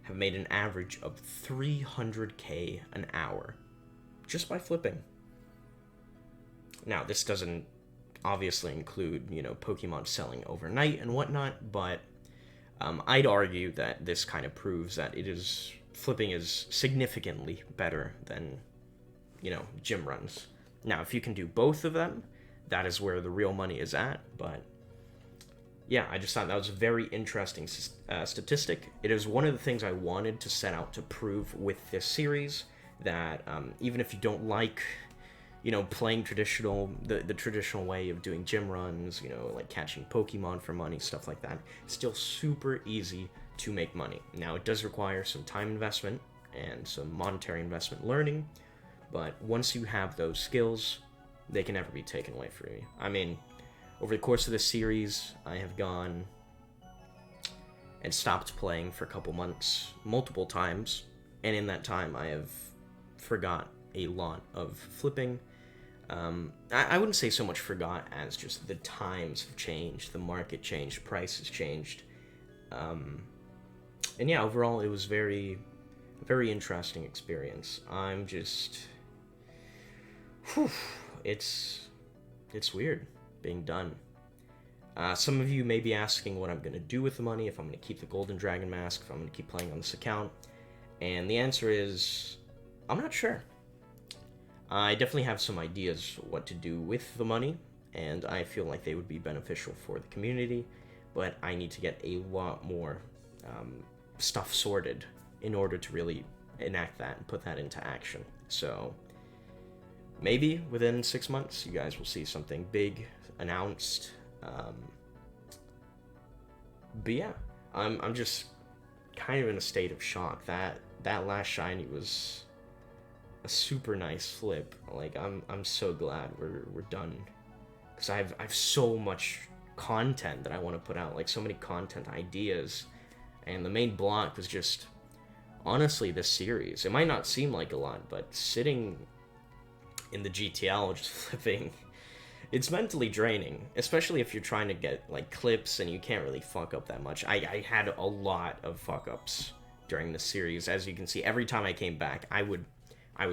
have made an average of 300k an hour, just by flipping. Now, this doesn't obviously include, Pokemon selling overnight and whatnot, but I'd argue that this kind of proves that flipping is significantly better than, gym runs. Now, if you can do both of them, that is where the real money is at, but yeah, I just thought that was a very interesting statistic. It is one of the things I wanted to set out to prove with this series, that even if you don't like, playing the traditional way of doing gym runs, like catching Pokemon for money, stuff like that, it's still super easy to make money. Now, it does require some time investment and some monetary investment learning, but once you have those skills, they can never be taken away from you. I mean, over the course of this series, I have gone and stopped playing for a couple months, multiple times, and in that time, I have forgot a lot of flipping. I wouldn't say so much forgot as just the times have changed, the market changed, prices changed. And yeah, overall, it was very interesting experience. I'm just, it's weird being done. Some of you may be asking what I'm going to do with the money, if I'm going to keep the Golden Dragon Mask, if I'm going to keep playing on this account, and the answer is, I'm not sure. I definitely have some ideas what to do with the money, and I feel like they would be beneficial for the community, but I need to get a lot more stuff sorted in order to really enact that and put that into action. So maybe within 6 months, you guys will see something big announced. But yeah, I'm just kind of in a state of shock. That last shiny was a super nice flip. Like, I'm so glad we're done, because I have so much content that I want to put out, like so many content ideas, and the main block was just, honestly, this series. It might not seem like a lot, but sitting in the GTL just flipping, it's mentally draining, especially if you're trying to get like clips and you can't really fuck up that much. I had a lot of fuck ups during the series. As you can see, every time I came back, I would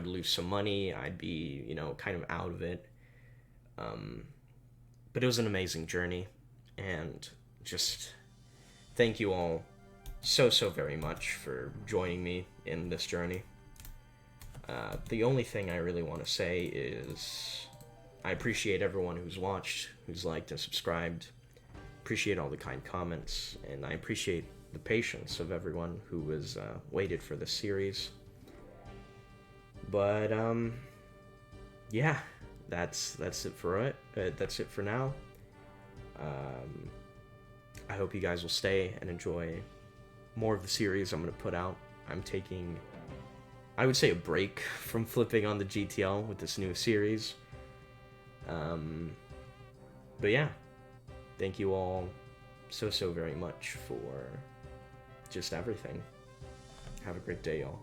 lose some money. I'd be, kind of out of it. But it was an amazing journey, and just thank you all so very much for joining me in this journey. The only thing I really want to say is I appreciate everyone who's watched, who's liked and subscribed. Appreciate all the kind comments, and I appreciate the patience of everyone who has waited for this series. But yeah, that's it for it. That's it for now. I hope you guys will stay and enjoy more of the series I'm going to put out. I'm taking, I would say, a break from flipping on the GTL with this new series. But yeah, thank you all so very much for just everything. Have a great day, y'all.